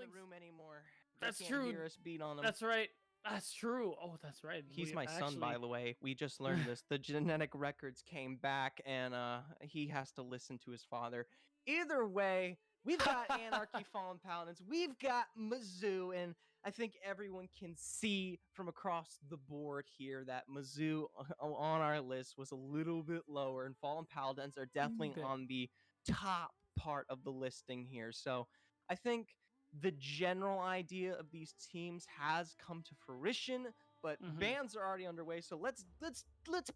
the room anymore. That's they can't true. Hear us beat on them. That's right. That's true. Oh, that's right. He's my son, by the way. We just learned this. The genetic records came back, and he has to listen to his father. Either way, we've got Anarchy Fallen Paladins. We've got Mizzou, and I think everyone can see from across the board here that Mizzou on our list was a little bit lower, and Fallen Paladins are definitely on the top part of the listing here. So I think the general idea of these teams has come to fruition, but bans are already underway. So let's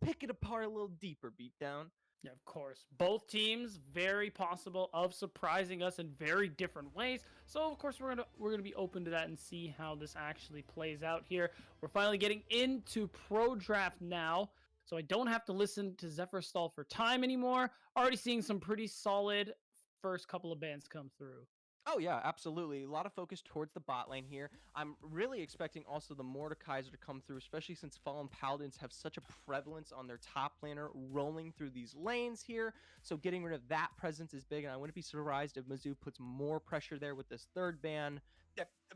pick it apart a little deeper, Beatdown. Yeah, of course. Both teams very possible of surprising us in very different ways. So of course we're gonna be open to that and see how this actually plays out here. We're finally getting into pro draft now, so I don't have to listen to Zephyr stall for time anymore. Already seeing some pretty solid first couple of bans come through. Oh, yeah, absolutely. A lot of focus towards the bot lane here. I'm really expecting also the Mordekaiser to come through, especially since Fallen Paladins have such a prevalence on their top laner rolling through these lanes here. So getting rid of that presence is big, and I wouldn't be surprised if Mizzou puts more pressure there with this third ban.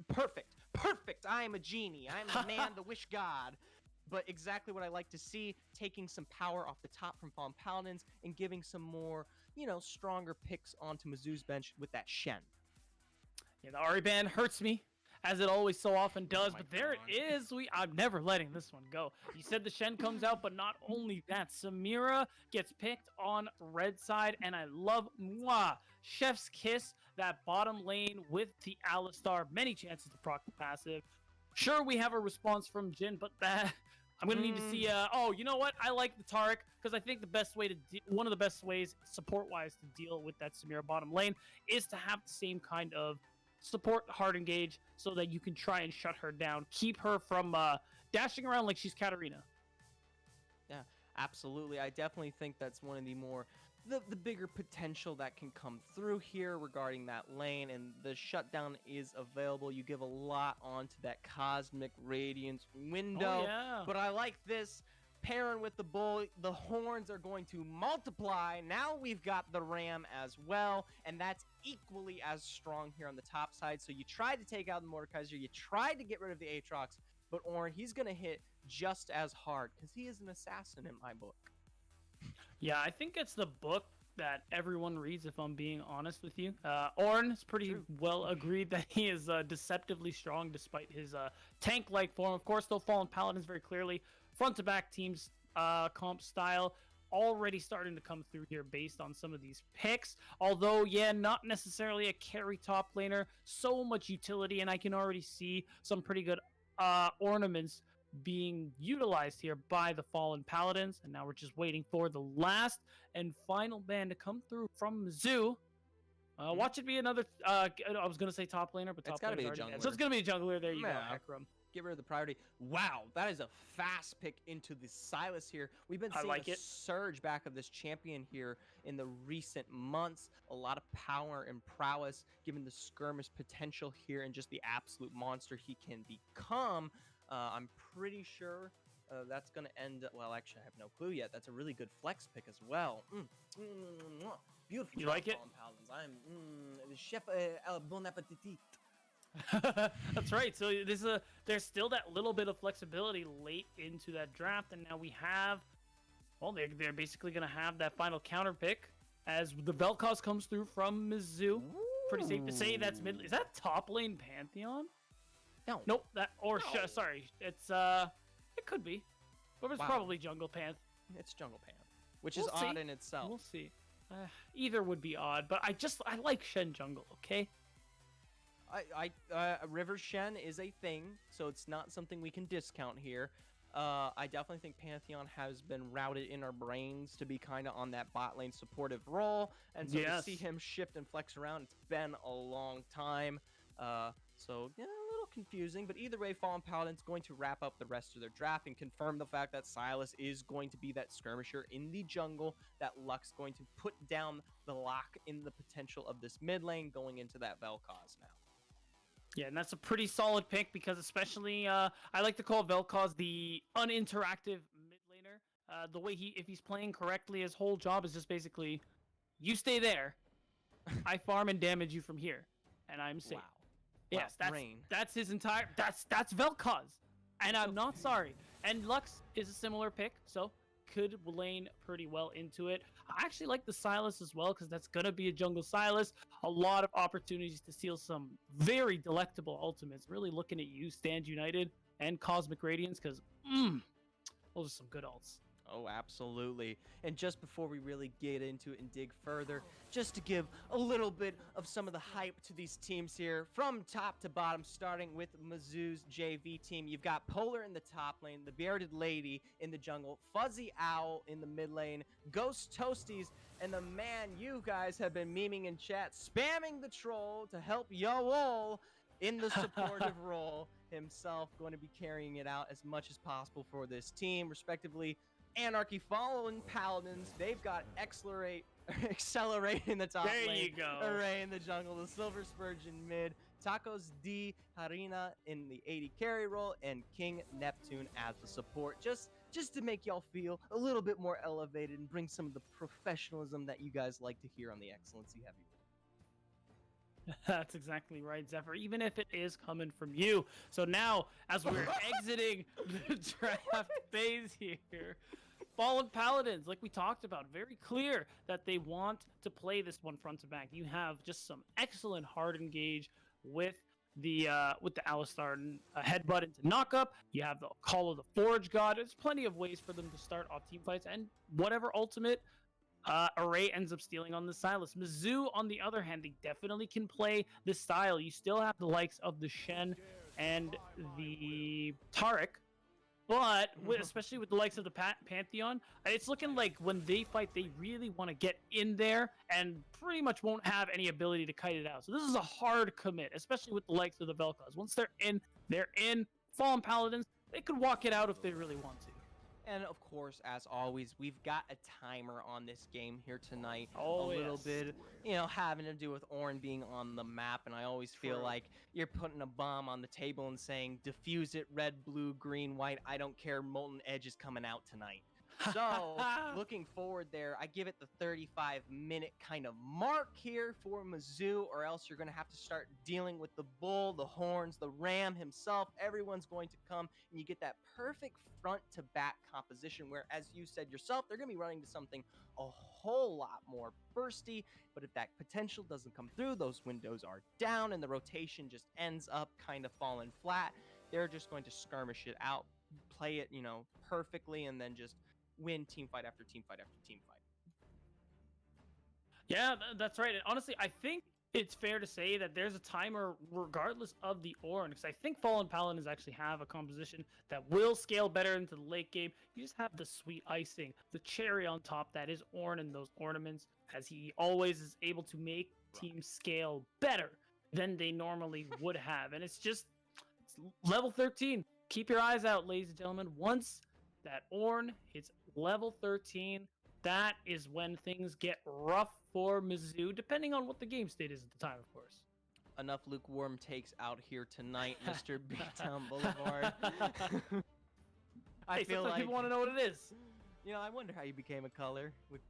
Perfect. I am a genie. I am the man, the wish god. But exactly what I like to see, taking some power off the top from Fallen Paladins and giving some more, stronger picks onto Mizzou's bench with that Shen. Yeah, the Ahri ban hurts me, as it always so often does, but there it is. I'm never letting this one go. You said the Shen comes out, but not only that, Samira gets picked on red side, and I love Chef's Kiss, that bottom lane with the Alistar. Many chances to proc the passive. Sure, we have a response from Jhin, but that... I'm going to need to see, oh, you know what? I like the Taric, because I think the best way to, one of the best ways, support-wise, to deal with that Samira bottom lane is to have the same kind of support hard engage so that you can try and shut her down. Keep her from dashing around like she's Katarina. Yeah, absolutely. I definitely think that's one of the more... The bigger potential that can come through here regarding that lane, and the shutdown is available. You give a lot onto that Cosmic Radiance window. Oh, yeah. But I like this. Pairing with the bull, the horns are going to multiply. Now we've got the ram as well, and that's equally as strong here on the top side. So you tried to take out the Mordekaiser, you tried to get rid of the Aatrox, but Ornn, he's going to hit just as hard because he is an assassin in my book. Yeah, I think it's the book that everyone reads, if I'm being honest with you. Ornn is pretty well agreed that he is deceptively strong despite his tank-like form. Of course, though, Fallen Paladins very clearly front-to-back teams comp style already starting to come through here based on some of these picks. Although, yeah, not necessarily a carry top laner. So much utility, and I can already see some pretty good ornaments being utilized here by the Fallen Paladins, and now we're just waiting for the last and final ban to come through from Mizzou. Watch it be another I was gonna say top laner, but top it's gotta be a jungler. jungler. So it's gonna be a jungler. There you go, Akram. Get rid of the priority. Wow, that is a fast pick into the Sylas here. We've been seeing a surge back of this champion here in the recent months. A lot of power and prowess, given the skirmish potential here and just the absolute monster he can become. I'm pretty sure that's going to end... Well, actually, I have no clue yet. That's a really good flex pick as well. Beautiful. You like it? Paladins. I'm chef bon appetit. That's right. So there's still that little bit of flexibility late into that draft, and now we have... Well, they're basically going to have that final counter pick as the Vel'Koz comes through from Mizzou. Ooh. Pretty safe to say that's mid... Is that top lane Pantheon? No. Nope. Sorry. It's it could be, but it's probably Jungle Panth. It's Jungle Panth, which is odd in itself. We'll see. Either would be odd, but I like Shen Jungle. Okay. River Shen is a thing, so it's not something we can discount here. I definitely think Pantheon has been routed in our brains to be kind of on that bot lane supportive role, and so to see him shift and flex around, it's been a long time. So, yeah, a little confusing, but either way, Fallen Paladins going to wrap up the rest of their draft and confirm the fact that Sylas is going to be that skirmisher in the jungle, that Lux going to put down the lock in the potential of this mid lane going into that Vel'Koz now. Yeah, and that's a pretty solid pick because especially, I like to call Vel'Koz the uninteractive mid laner. The way if he's playing correctly, his whole job is just basically, you stay there, I farm and damage you from here, and I'm safe. Wow. Yes, Wow, Rain. that's his entire. That's Vel'Koz, and I'm not sorry. And Lux is a similar pick, so could lane pretty well into it. I actually like the Sylas as well because that's gonna be a jungle Sylas. A lot of opportunities to steal some very delectable ultimates. Really looking at you, Stand United and Cosmic Radiance, because those are some good ults. Oh, absolutely. And just before we really get into it and dig further, just to give a little bit of some of the hype to these teams here, from top to bottom, starting with Mizzou's JV team. You've got Polar in the top lane, the Bearded Lady in the jungle, Fuzzy Owl in the mid lane, Ghost Toasties, and the man you guys have been memeing in chat, spamming the troll to help Yoel in the supportive role himself, going to be carrying it out as much as possible for this team, respectively. Anarchy following Paladins. They've got Accelerate in the top There lane. you go. Array in the jungle. The Silver Spurgeon mid. Tacos D Harina in the 80 carry role, and King Neptune as the support. Just to make y'all feel a little bit more elevated and bring some of the professionalism that you guys like to hear on the XLNC Heavyweight. That's exactly right, Zephyr, even if it is coming from you. So now, as we're exiting the draft phase here, Fallen Paladins, like we talked about, very clear that they want to play this one front to back. You have just some excellent hard engage with the Alistar headbutt into knockup. You have the Call of the Forge God. There's plenty of ways for them to start off team fights, and whatever ultimate Array ends up stealing on the Sylas. Mizzou, on the other hand, they definitely can play this style. You still have the likes of the Shen and the Taric, but especially with the likes of the Pantheon, it's looking like when they fight, they really want to get in there and pretty much won't have any ability to kite it out. So this is a hard commit, especially with the likes of the Vel'Koz. Once they're in, they're in. Fallen Paladins, they could walk it out if they really want to. And of course, as always, we've got a timer on this game here tonight. Oh, a little bit, having to do with Ornn being on the map. And I always feel like you're putting a bomb on the table and saying, diffuse it, red, blue, green, white. I don't care. Molten Edge is coming out tonight. So, looking forward there, I give it the 35-minute kind of mark here for Mizzou, or else you're going to have to start dealing with the bull, the horns, the ram himself. Everyone's going to come, and you get that perfect front-to-back composition where, as you said yourself, they're going to be running to something a whole lot more bursty, but if that potential doesn't come through, those windows are down, and the rotation just ends up kind of falling flat. They're just going to skirmish it out, play it, perfectly, and then just win team fight after team fight after team fight. Yeah, that's right. And honestly, I think it's fair to say that there's a timer regardless of the Ornn, because I think Fallen Paladins actually have a composition that will scale better into the late game. You just have the sweet icing, the cherry on top that is Ornn and those ornaments, as he always is able to make teams scale better than they normally would have. And it's level 13. Keep your eyes out, ladies and gentlemen. Once that Ornn hits level 13, that is when things get rough for Mizzou, depending on what the game state is at the time, of course. Enough lukewarm takes out here tonight, Mr. B-Town Boulevard. I feel like people want to know what it is. I wonder how you became a color with,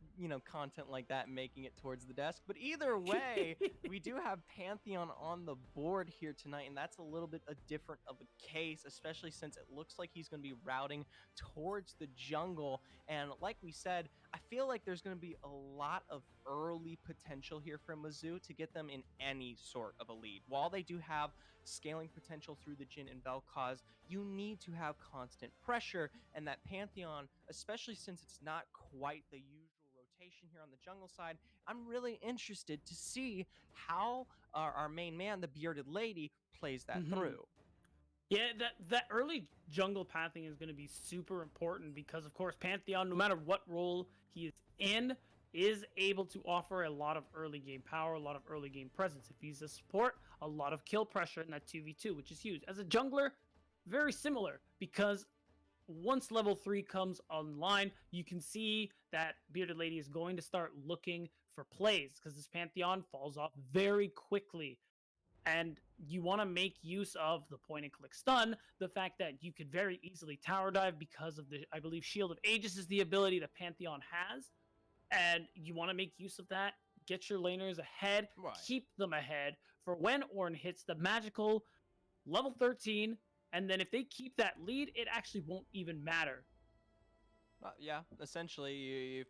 content like that making it towards the desk. But either way, we do have Pantheon on the board here tonight, and that's a little bit different of a case, especially since it looks like he's going to be routing towards the jungle. And like we said, I feel like there's going to be a lot of early potential here from Mizzou to get them in any sort of a lead. While they do have scaling potential through the Jhin and Vel'Koz, you need to have constant pressure, and that Pantheon, especially since it's not quite the usual rotation here on the jungle side, I'm really interested to see how our main man, the Bearded Lady, plays that through. Yeah, that early jungle pathing is going to be super important because, of course, Pantheon, no matter what role he is in, is able to offer a lot of early game power, a lot of early game presence. If he's a support, a lot of kill pressure in that 2v2, which is huge. As a jungler, very similar, because once level 3 comes online, you can see that Bearded Lady is going to start looking for plays, because this Pantheon falls off very quickly. And you want to make use of the point and click stun, the fact that you could very easily tower dive because of the, I believe, Shield of Aegis is the ability that Pantheon has. And you want to make use of that, get your laners ahead, keep them ahead for when Orn hits the magical level 13, and then if they keep that lead, it actually won't even matter. Yeah, essentially,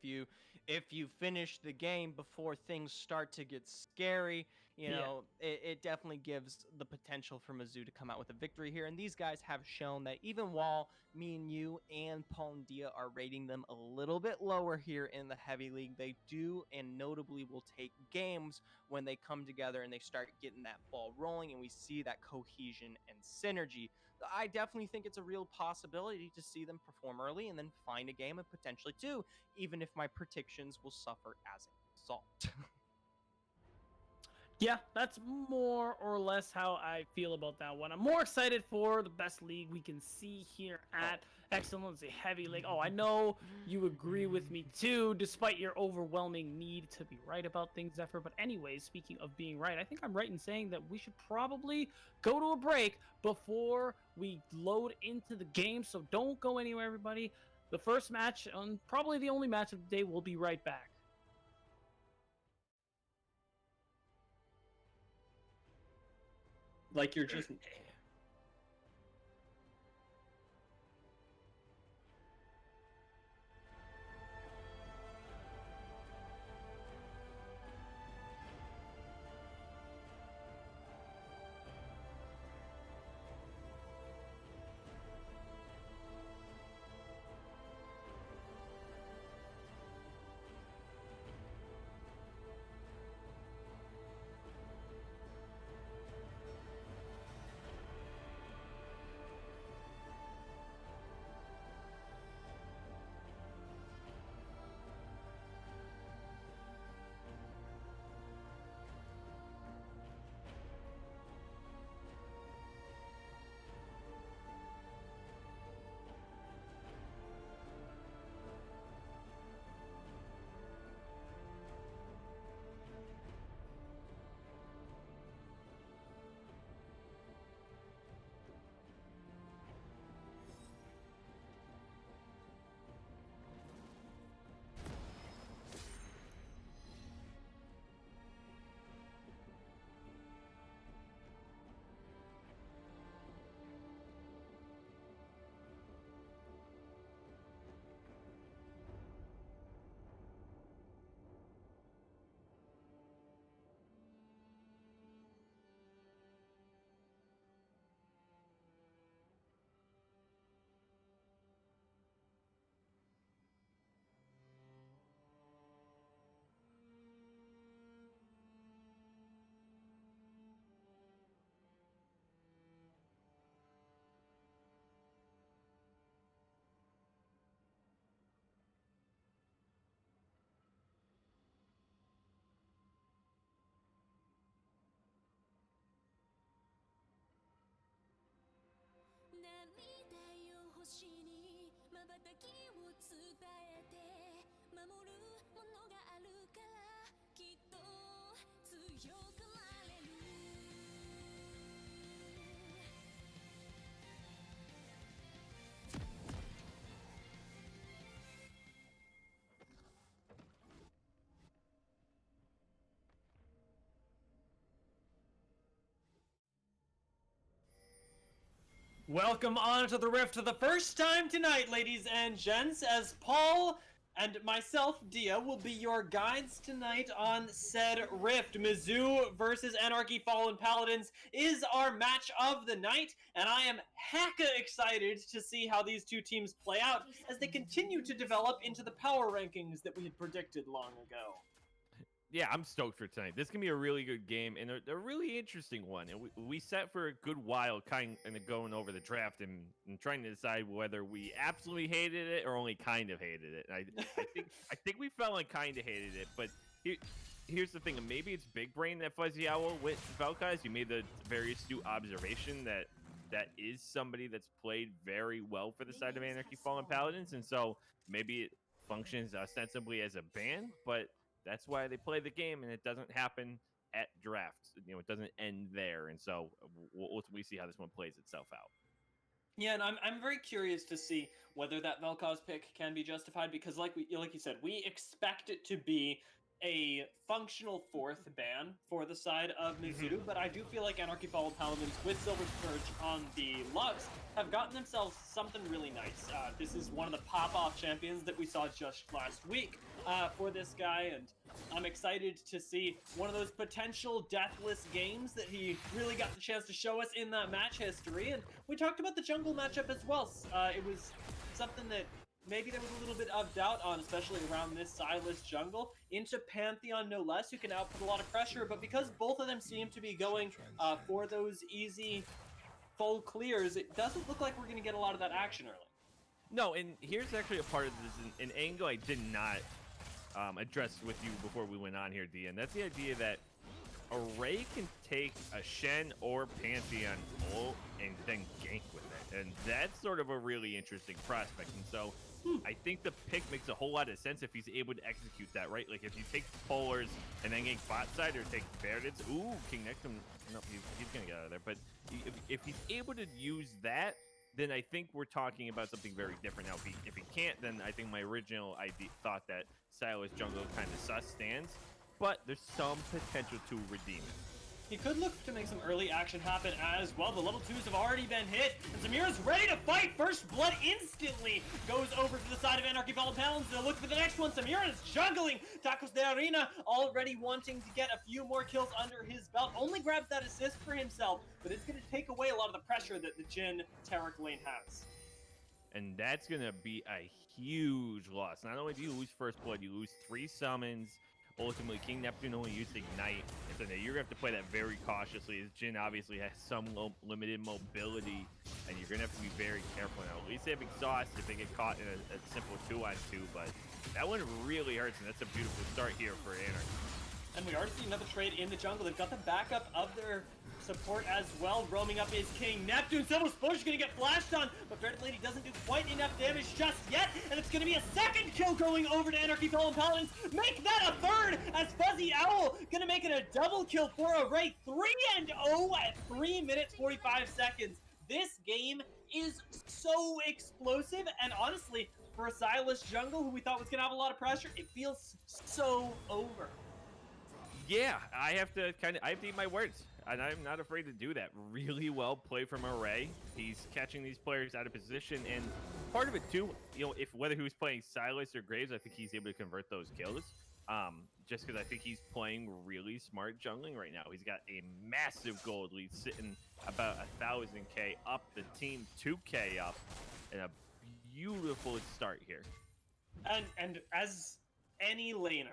if you finish the game before things start to get scary, it definitely gives the potential for Mizzou to come out with a victory here. And these guys have shown that even while me and you and Paul and Dia are rating them a little bit lower here in the heavy league, they do and notably will take games when they come together and they start getting that ball rolling, and we see that cohesion and synergy. I definitely think it's a real possibility to see them perform early and then find a game and potentially two, even if my predictions will suffer as a result. Yeah, that's more or less how I feel about that one. I'm more excited for the best league we can see here at XLNC Heavy League. Oh, I know you agree with me too, despite your overwhelming need to be right about things, Zephyr. But anyways, speaking of being right, I think I'm right in saying that we should probably go to a break before we load into the game. So don't go anywhere, everybody. The first match, and probably the only match of the day, we'll be right back. Like you're just... Welcome on to the Rift for the first time tonight, ladies and gents, as Paul and myself, Dia, will be your guides tonight on said Rift. Mizzou versus Anarchy Fallen Paladins is our match of the night, and I am hecka excited to see how these two teams play out as they continue to develop into the power rankings that we had predicted long ago. Yeah, I'm stoked for tonight. This can be a really good game and a really interesting one. And we sat for a good while kind of going over the draft and trying to decide whether we absolutely hated it or only kind of hated it. I think we felt like kind of hated it, but here's the thing. Maybe it's big brain that Fuzzy Owl with Velkaz. You made the very astute observation that is somebody that's played very well for the side of Anarchy Fallen Paladins, and so maybe it functions ostensibly as a ban, but that's why they play the game, and it doesn't happen at drafts. It doesn't end there, and so we see how this one plays itself out. Yeah, and I'm very curious to see whether that Velkaz pick can be justified, because like you said, we expect it to be a functional fourth ban for the side of Mizzou, but I do feel like Anarchy Fallen Paladins with Silver Scourge on the Lux have gotten themselves something really nice. This is one of the pop-off champions that we saw just last week for this guy, and I'm excited to see one of those potential deathless games that he really got the chance to show us in that match history. And we talked about the jungle matchup as well. It was something that maybe there was a little bit of doubt on, especially around this Silas jungle, into Pantheon no less, who can output a lot of pressure, but because both of them seem to be going for those easy full clears, it doesn't look like we're going to get a lot of that action early. No, and here's actually a part of this, an angle I did not address with you before we went on here, D, and that's the idea that Array can take a Shen or Pantheon ult and then gank with it, and that's sort of a really interesting prospect. And so I think the pick makes a whole lot of sense if he's able to execute that, right? Like if you take Polars and then gank bot side, or take Verdits, ooh, King Nectum, no, he's gonna get out of there. But if he's able to use that, then I think we're talking about something very different. Now, if he can't, then I think my original idea thought that Silas jungle kind of sus stands, but there's some potential to redeem it. He could look to make some early action happen as well. The level 2s have already been hit, and Samira's ready to fight. First blood instantly goes over to the side of Anarchy Fallen Paladins. They'll look for the next one. Samira is juggling. Tacos de Arena already wanting to get a few more kills under his belt. Only grabs that assist for himself, but it's going to take away a lot of the pressure that the Jhin Taric lane has. And that's going to be a huge loss. Not only do you lose first blood, you lose 3 summons. Ultimately, King Neptune only used Ignite, and so now you're going to have to play that very cautiously, as Jhin obviously has some limited mobility, and you're going to have to be very careful now. At least they have Exhaust if they get caught in a simple 2-on-2, but that one really hurts, and that's a beautiful start here for Anarchy. And we already see another trade in the jungle. They've got the backup of their support as well. Roaming up is King Neptune. Silver Scourge is going to get flashed on, but Verdant Lady doesn't do quite enough damage just yet, and it's going to be a second kill going over to Anarchy Fallen Paladins. Make that a third, as Fuzzy Owl going to make it a double kill for Array. 3-0 at 3 minutes 45 seconds. This game is so explosive, and honestly, for a Silas jungle who we thought was going to have a lot of pressure, it feels so over. Yeah, I have to eat my words, and I'm not afraid to do that. Really well played from Array. He's catching these players out of position, and part of it too, if whether he was playing Silas or Graves, I think he's able to convert those kills. Just because I think he's playing really smart jungling right now. He's got a massive gold lead, sitting about 1,000k up, the team 2k up, and a beautiful start here. And as any laner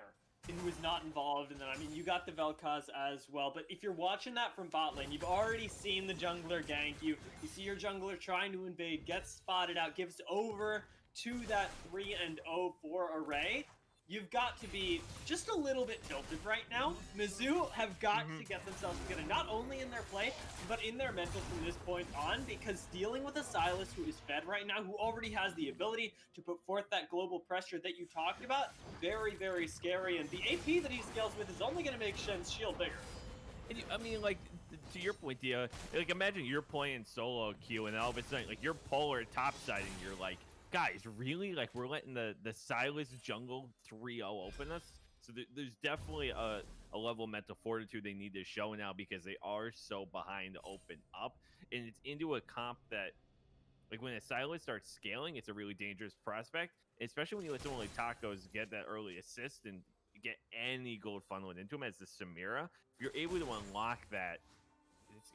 who is not involved, and then I mean you got the Vel'Koz as well, but if you're watching that from bot lane, you've already seen the jungler gank you. You see your jungler trying to invade, gets spotted out, gives over to that 3-0 for Array. You've got to be just a little bit tilted right now. Mizzou have got to get themselves together, not only in their play, but in their mental from this point on, because dealing with a Silas who is fed right now, who already has the ability to put forth that global pressure that you talked about, very, very scary, and the AP that he scales with is only going to make Shen's shield bigger. And I mean, like, to your point, Dia, like, imagine you're playing solo queue, and all of a sudden, like, you're polar topside, and you're like, guys, really? Like, we're letting the Silas jungle 3-0 open us? So there's definitely a level of mental fortitude they need to show now, because they are so behind to open up. And it's into a comp that, like, when a Silas starts scaling, it's a really dangerous prospect, especially when you let someone like Tacos get that early assist and get any gold funneled into him as the Samira. If you're able to unlock that,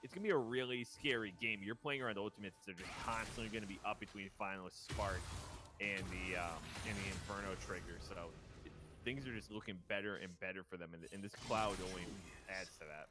it's going to be a really scary game. You're playing around ultimates. They're just constantly going to be up between Finalist Spark and the Inferno trigger. So things are just looking better and better for them. And this cloud only adds to that.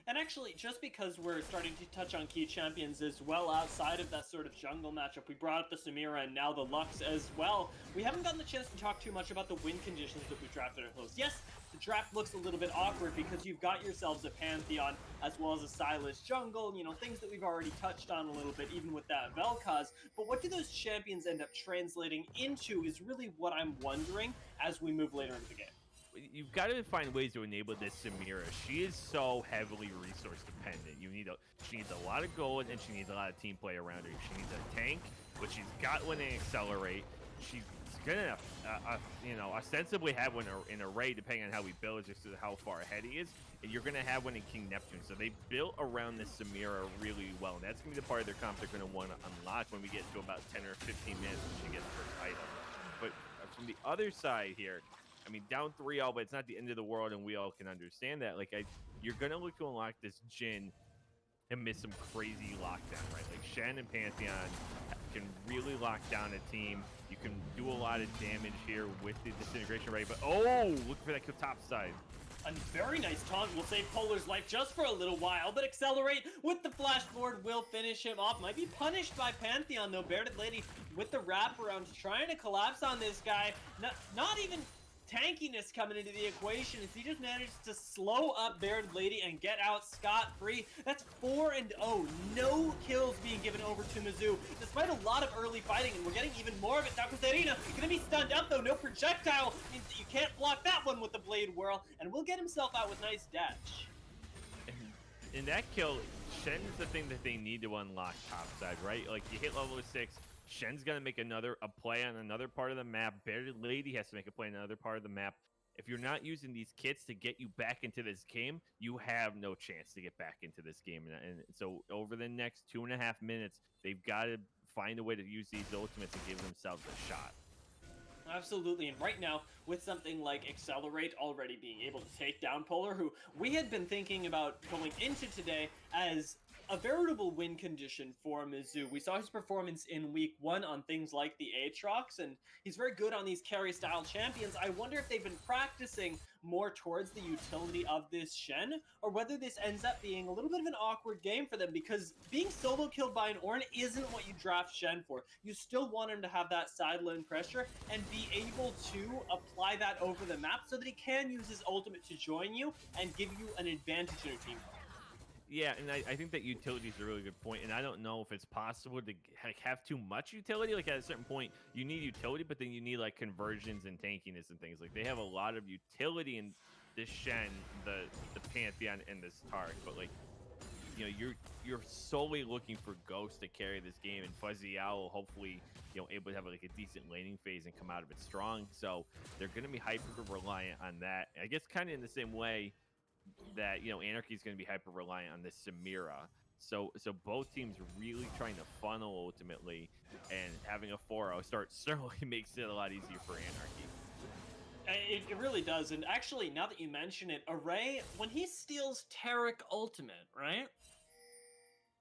And actually, just because we're starting to touch on key champions as well outside of that sort of jungle matchup, we brought up the Samira and now the Lux as well. We haven't gotten the chance to talk too much about the win conditions that we drafted at close. Yes, the draft looks a little bit awkward because you've got yourselves a Pantheon as well as a Silas jungle, things that we've already touched on a little bit, even with that Vel'Koz. But what do those champions end up translating into is really what I'm wondering as we move later into the game. You've got to find ways to enable this Samira. She is so heavily resource dependent. She needs a lot of gold, and she needs a lot of team play around her. She needs a tank, which she's got when they accelerate. She's gonna, ostensibly have one in Array, depending on how he builds, just how far ahead he is. And you're gonna have one in King Neptune. So they built around this Samira really well. And that's gonna be the part of their comp they're gonna want to unlock when we get to about 10 or 15 minutes when she gets the first item. But from the other side here, I mean, down 3-0, but it's not the end of the world, and we all can understand that. Like, you're gonna look to unlock this Jhin and miss some crazy lockdown, right? Like Shen and Pantheon can really lock down a team. You can do a lot of damage here with the disintegration rate, but oh, look for that top side. A very nice taunt will save Polar's life just for a little while, but Accelerate with the flashboard will finish him off. Might be punished by Pantheon though. Bearded Lady with the wraparound trying to collapse on this guy. Not even tankiness coming into the equation as he just managed to slow up Bearded Lady and get out scot-free. That's 4-0. No kills being given over to Mizzou, despite a lot of early fighting, and we're getting even more of it. Taco Serena gonna be stunned up though. No projectile. You can't block that one with the Blade Whirl, and will get himself out with nice dash. In that kill, Shen's the thing that they need to unlock topside, right? Like, you hit level 6, Shen's gonna make a play on another part of the map. Bearded Lady has to make a play on another part of the map. If you're not using these kits to get you back into this game, you have no chance to get back into this game. And so over the next 2.5 minutes, they've got to find a way to use these ultimates and give themselves a shot. Absolutely, and right now, with something like Accelerate already being able to take down Polar, who we had been thinking about going into today as a veritable win condition for Mizzou. We saw his performance in week 1 on things like the Aatrox, and he's very good on these carry-style champions. I wonder if they've been practicing more towards the utility of this Shen, or whether this ends up being a little bit of an awkward game for them, because being solo killed by an Ornn isn't what you draft Shen for. You still want him to have that side lane pressure and be able to apply that over the map so that he can use his ultimate to join you and give you an advantage in a team fight. Yeah, and I think that utility is a really good point, and I don't know if it's possible to have too much utility. Like, at a certain point, you need utility, but then you need, like, conversions and tankiness and things. Like, they have a lot of utility in this Shen, the Pantheon, and this Tark, but, like, you know, you're solely looking for Ghost to carry this game, and Fuzzy Owl hopefully, you know, able to have, like, a decent laning phase and come out of it strong. So they're going to be hyper-reliant on that. I guess kind of in the same way that, you know, Anarchy is going to be hyper reliant on this Samira. So both teams really trying to funnel ultimately, and having a 4-0 start certainly makes it a lot easier for Anarchy. It really does. And actually, now that you mention it, Array, when he steals Taric ultimate, right?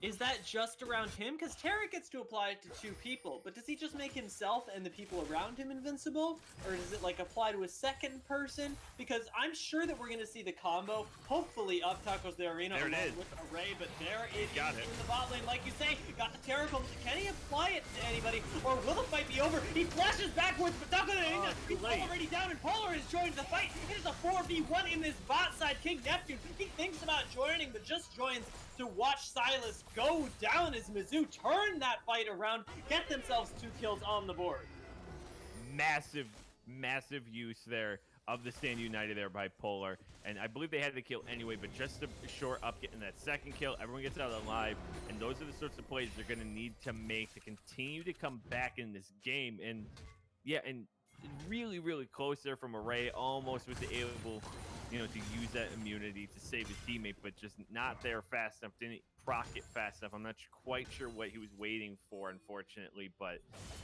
Is that just around him? Because Taric gets to apply it to 2 people, but does he just make himself and the people around him invincible? Or does it, like, apply to a second person? Because I'm sure that we're going to see the combo, hopefully, of Tacos de Arena with Array, but there it is in the bot lane. Like you say, got the Taric ultimate. Can he apply it to anybody? Or will the fight be over? He flashes backwards, but Tacos de Arena is already down, and Polar has joined the fight. It is a 4v1 in this bot side. King Neptune, he thinks about joining, but just joins to watch Silas go down as Mizzou turn that fight around, get themselves 2 kills on the board. Massive use there of the Stand United there by Polar, and I believe they had the kill anyway, but just to shore up getting that second kill, everyone gets out alive, and those are the sorts of plays they're going to need to make to continue to come back in this game. And yeah, and really close there from Array, almost was able, you know, to use that immunity to save his teammate, but just not there fast enough, didn't proc it fast enough. I'm not quite sure what he was waiting for, unfortunately, but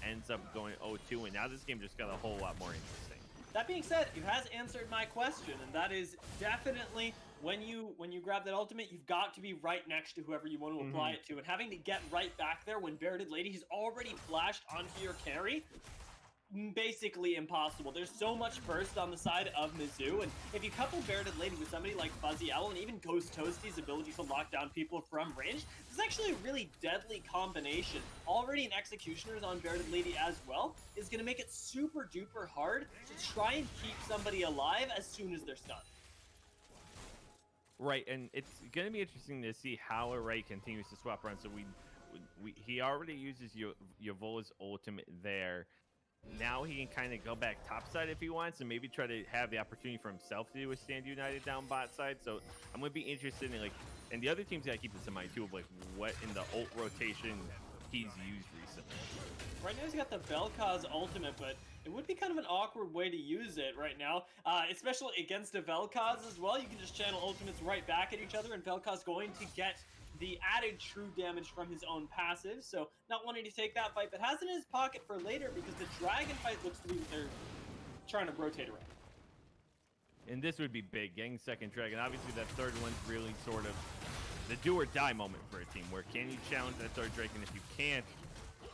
ends up going 0-2, and now this game just got a whole lot more interesting. That being said, you has answered my question, and that is definitely when you grab that ultimate, you've got to be right next to whoever you want to apply it to, and having to get right back there when Bearded Lady has already flashed onto your carry, basically impossible. There's so much burst on the side of Mizzou, and if you couple Bearded Lady with somebody like Fuzzy Owl and even Ghost Toasty's ability to lock down people from range, it's actually a really deadly combination. Already an Executioner's on Bearded Lady as well is going to make it super duper hard to try and keep somebody alive as soon as they're stunned. Right, and it's going to be interesting to see how Array continues to swap around. So he already uses Yvonne's ultimate there. Now he can kind of go back topside if he wants, and maybe try to have the opportunity for himself to do a Stand United down bot side. So I'm going to be interested in, like, and the other teams got to keep this in mind too, of like what in the ult rotation he's used recently. Right now he's got the Bel'Kaz ultimate, but It would be kind of an awkward way to use it right now, especially against a Vel'Koz as well. You can just channel ultimates right back at each other, and Vel'Koz going to get the added true damage from his own passive, so not wanting to take that fight, but has it in his pocket for later because the dragon fight looks to be they're trying to rotate around. And this would be big, getting second dragon. Obviously, that third one's really sort of the do or die moment for a team, where can you challenge that third dragon? If you can't,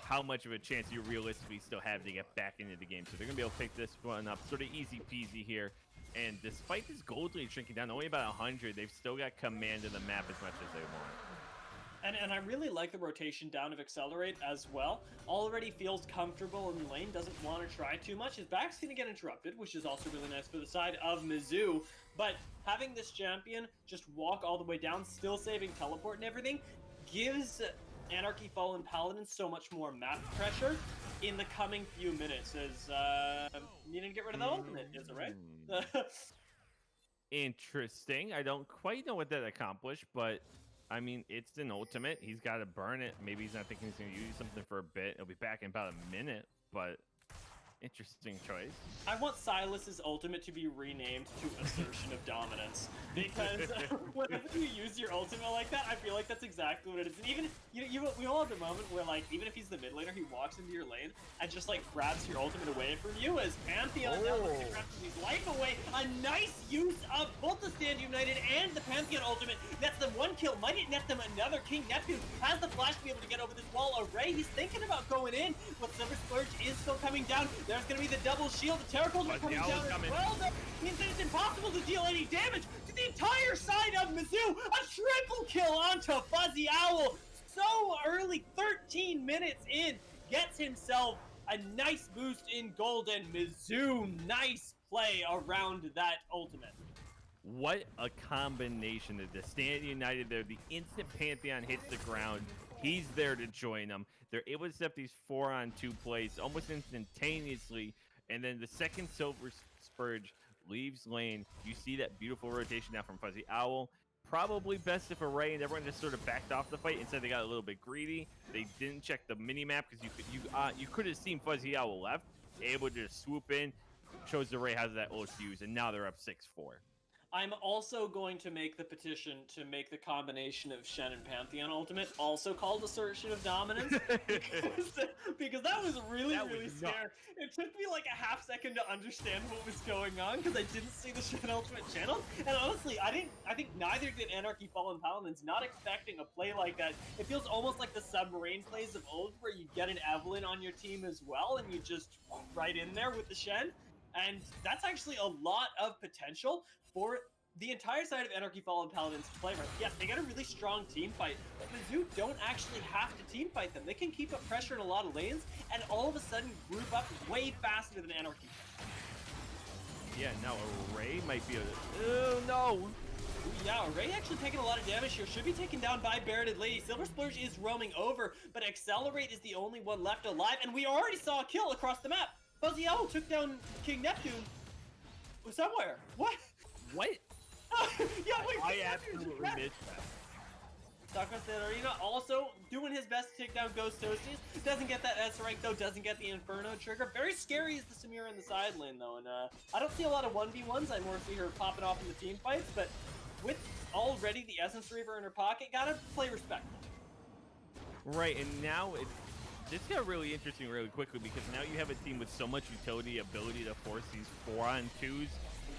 how much of a chance you realistically still have to get back into the game? So they're going to be able to pick this one up sort of easy peasy here. And despite this gold lead shrinking down only about 100, they've still got command of the map as much as they want. And I really like the rotation down of Accelerate as well. Already feels comfortable in the lane, doesn't want to try too much. His back's going to get interrupted, which is also really nice for the side of Mizzou. But having this champion just walk all the way down, still saving teleport and everything, gives Anarchy Fallen Paladins so much more map pressure in the coming few minutes. As needing to get rid of the ultimate, is it right? Interesting. I don't quite know what that accomplished, but I mean, it's an ultimate. He's got to burn it. Maybe he's not thinking he's going to use something for a bit. He'll be back in about a minute, but interesting choice. I want Silas's ultimate to be renamed to Assertion of Dominance, because whenever you use your ultimate like that, I feel like that's exactly what it is. And even we all have the moment where, like, even if he's the mid laner, he walks into your lane and just like grabs your ultimate away from you. As Pantheon now looks to grab his life away. A nice use of both the Stand United and the Pantheon ultimate. That's the one kill. Might it net them another? King Neptune has the flash to be able to get over this wall array. He's thinking about going in, but Silver Splurge is still coming down. There's going to be the double shield. The Terror Cauldron coming down as well. That means that it's impossible to deal any damage to the entire side of Mizzou. A triple kill onto Fuzzy Owl. So early, 13 minutes in, gets himself a nice boost in gold, and Mizzou, nice play around that ultimate. What a combination of the Stand United there. The instant Pantheon hits the ground, he's there to join them. They're able to set up these 4-on-2 plays almost instantaneously, and then the second Silver Spurge leaves lane. You see that beautiful rotation now from Fuzzy Owl. Probably best if Array and everyone just sort of backed off the fight. Instead, they got a little bit greedy. They didn't check the mini map because you could have seen Fuzzy Owl left, able to just swoop in, shows Array has that ult to use, and now they're up 6-4. I'm also going to make the petition to make the combination of Shen and Pantheon ultimate also called Assertion of Dominance, because that was really scary. It took me like a half second to understand what was going on because I didn't see the Shen ultimate channel, and honestly, I think neither did Anarchy Fallen Paladins. Not expecting a play like that. It feels almost like the submarine plays of old, where you get an Evelyn on your team as well, and you just right in there with the Shen. And that's actually a lot of potential for the entire side of Anarchy Fallen Paladins to play right. Yes, they got a really strong team fight, but Mizzou don't actually have to team fight them. They can keep up pressure in a lot of lanes, and all of a sudden group up way faster than Anarchy. Yeah, now Array might be a... Oh, no! Ooh, yeah, Array actually taking a lot of damage here. Should be taken down by Bearded Lady. Silver Splurge is roaming over, but Accelerate is the only one left alive, and we already saw a kill across the map. Fuzzy Owl took down King Neptune somewhere. What? What? Yeah, wait, I absolutely missed that. Darkness Arena also doing his best to take down Ghost Toasties. Doesn't get that S rank though, doesn't get the Inferno trigger. Very scary is the Samira in the side lane though, and I don't see a lot of 1v1s. I more see her popping off in the team fights, but with already the Essence Reaver in her pocket, gotta play respectful. Right, and now this got really interesting really quickly, because now you have a team with so much utility, ability to force these 4-on-2s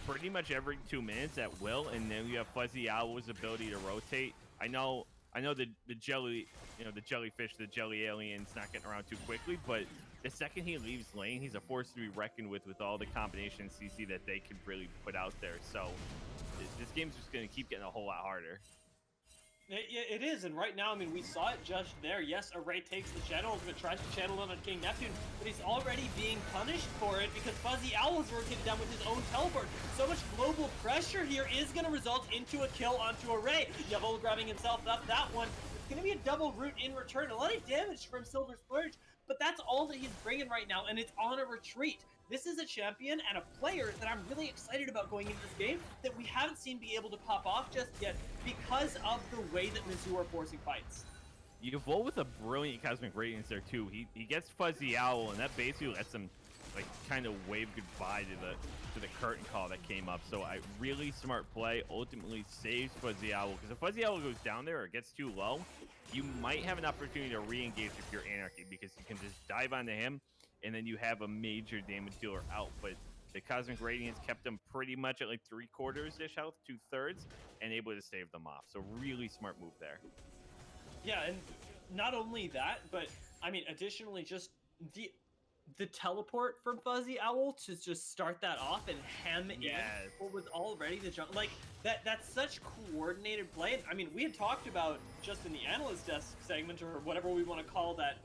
pretty much every 2 minutes at will, and then you have Fuzzy Owl's ability to rotate. I know the jelly, the jellyfish, the jelly alien's not getting around too quickly, but the second he leaves lane, he's a force to be reckoned with all the combination CC that they can really put out there. So this game's just going to keep getting a whole lot harder. It is, and right now, I mean, we saw it just there. Yes, Array takes the channel, but tries to channel on King Neptune, but he's already being punished for it because Fuzzy Owl is rotated down with his own teleport. So much global pressure here is going to result into a kill onto Array. Yavol grabbing himself up that one. It's going to be a double root in return. A lot of damage from Silver Splurge, but that's all that he's bringing right now, and it's on a retreat. This is a champion and a player that I'm really excited about going into this game that we haven't seen be able to pop off just yet because of the way that Mizzou are forcing fights. Yavol with a brilliant Cosmic Radiance there too. He gets Fuzzy Owl, and that basically lets him like kind of wave goodbye to the curtain call that came up. So I really smart play ultimately saves Fuzzy Owl, because if Fuzzy Owl goes down there or gets too low, you might have an opportunity to re-engage with your Anarchy, because you can just dive onto him and then you have a major damage dealer out. But the Cosmic Radiance kept them pretty much at like 3/4-ish health, 2/3, and able to save them off. So really smart move there. Yeah, and not only that, but I mean, additionally, just the teleport from Fuzzy Owl to just start that off and hem in what was already the jump. Like, that's such coordinated play. I mean, we had talked about just in the analyst desk segment, or whatever we want to call that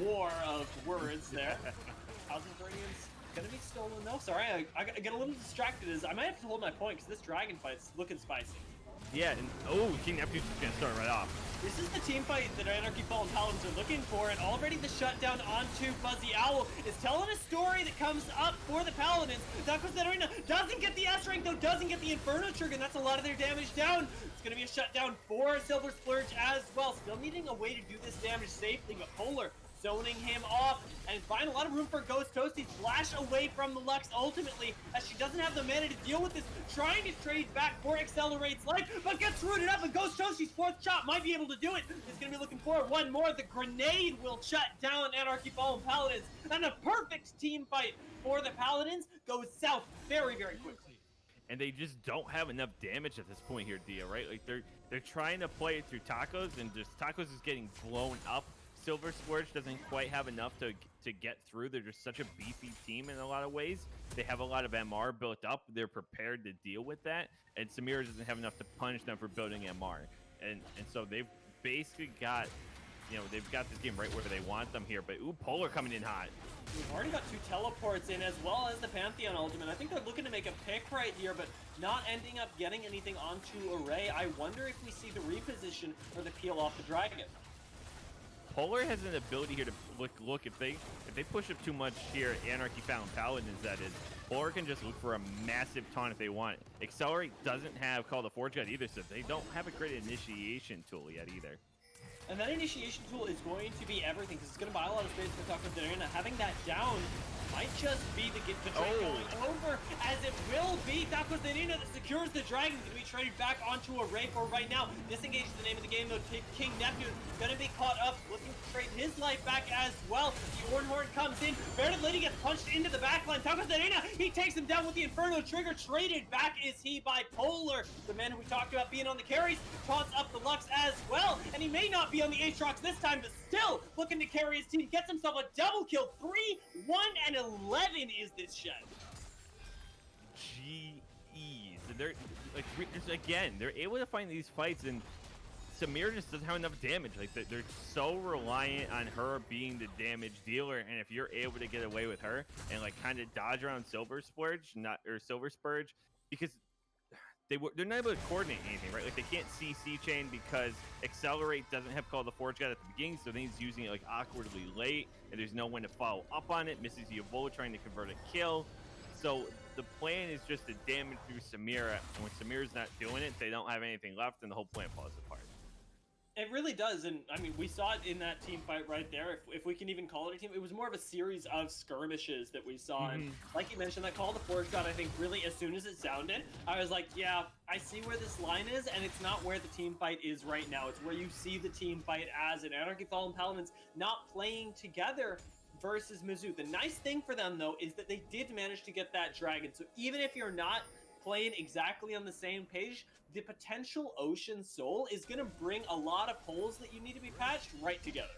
war of words there. Cosmic Radiance gonna be stolen though. Sorry, I get a little distracted as I might have to hold my point because this dragon fight's looking spicy. Yeah, and King Neptune's gonna start right off. This is the team fight that Anarchy Fallen Paladins are looking for, and already the shutdown onto Fuzzy Owl is telling a story that comes up for the Paladins. Arena doesn't get the S rank though, doesn't get the Inferno trigger, and that's a lot of their damage down. It's gonna be a shutdown for Silver Splurge as well. Still needing a way to do this damage safely, but Polar zoning him off and find a lot of room for Ghost Toasty. Flash away from the Lux ultimately, as she doesn't have the mana to deal with this, trying to trade back for Accelerate's life, but gets rooted up, and Ghost Toasty's fourth shot might be able to do it. He's gonna be looking for one more. The grenade will shut down Anarchy Fallen Paladins, and a perfect team fight for the Paladins goes south very, very quickly. And they just don't have enough damage at this point here, Dia, right? Like they're trying to play it through Tacos, and just Tacos is getting blown up. Silver Splurge doesn't quite have enough to get through. They're just such a beefy team in a lot of ways. They have a lot of MR built up. They're prepared to deal with that. And Samira doesn't have enough to punish them for building MR. And so they've basically got, they've got this game right where they want them here. But Polar coming in hot. We've already got 2 teleports in, as well as the Pantheon ultimate. I think they're looking to make a pick right here, but not ending up getting anything onto Array. I wonder if we see the reposition or the peel off the dragon. Polar has an ability here to look if they push up too much here, Anarchy Fallen Paladins that is, Polar can just look for a massive taunt if they want. Accelerate doesn't have Call the Forge yet either, so they don't have a great initiation tool yet either. And that initiation tool is going to be everything, because it's going to buy a lot of space for Taco Arena. Having that down might just be the trade going over, as it will be Taco Arena that secures the dragon. Going to be traded back onto Array for right now. Disengage is the name of the game though. King Neptune going to be caught up, looking to trade his life back as well. The Ornhorn comes in. Bearded Lady gets punched into the backline. Taco Arena, he takes him down with the Inferno trigger. Traded back is he by Polar, the man who we talked about being on the carries. Taunts up the Lux as well, and he may not be on the Aatrox this time, but still looking to carry his team. Gets himself a double kill. 3, 1, and 11 is this shed. Jeez. They're like, again, they're able to find these fights, and Samir just doesn't have enough damage. Like they're so reliant on her being the damage dealer, and if you're able to get away with her and like kind of dodge around Silver Splurge, because they're not able to coordinate anything, right? Like they can't CC chain because Accelerate doesn't have Call the Forge God at the beginning, so then he's using it like awkwardly late, and there's no one to follow up on it. Misses Yavol trying to convert a kill. So the plan is just to damage through Samira, and when Samira's not doing it, they don't have anything left, and the whole plan falls apart. It really does, and I mean, we saw it in that team fight right there. If we can even call it a team, it was more of a series of skirmishes that we saw. And like you mentioned, that Call to Forge God, I think really as soon as it sounded, I was like, yeah, I see where this line is, and it's not where the team fight is right now. It's where you see the team fight as an Anarchy Fallen Paladins not playing together versus Mizzou. The nice thing for them, though, is that they did manage to get that dragon. So even if you're not playing exactly on the same page, the potential Ocean Soul is going to bring a lot of holes that you need to be patched right together.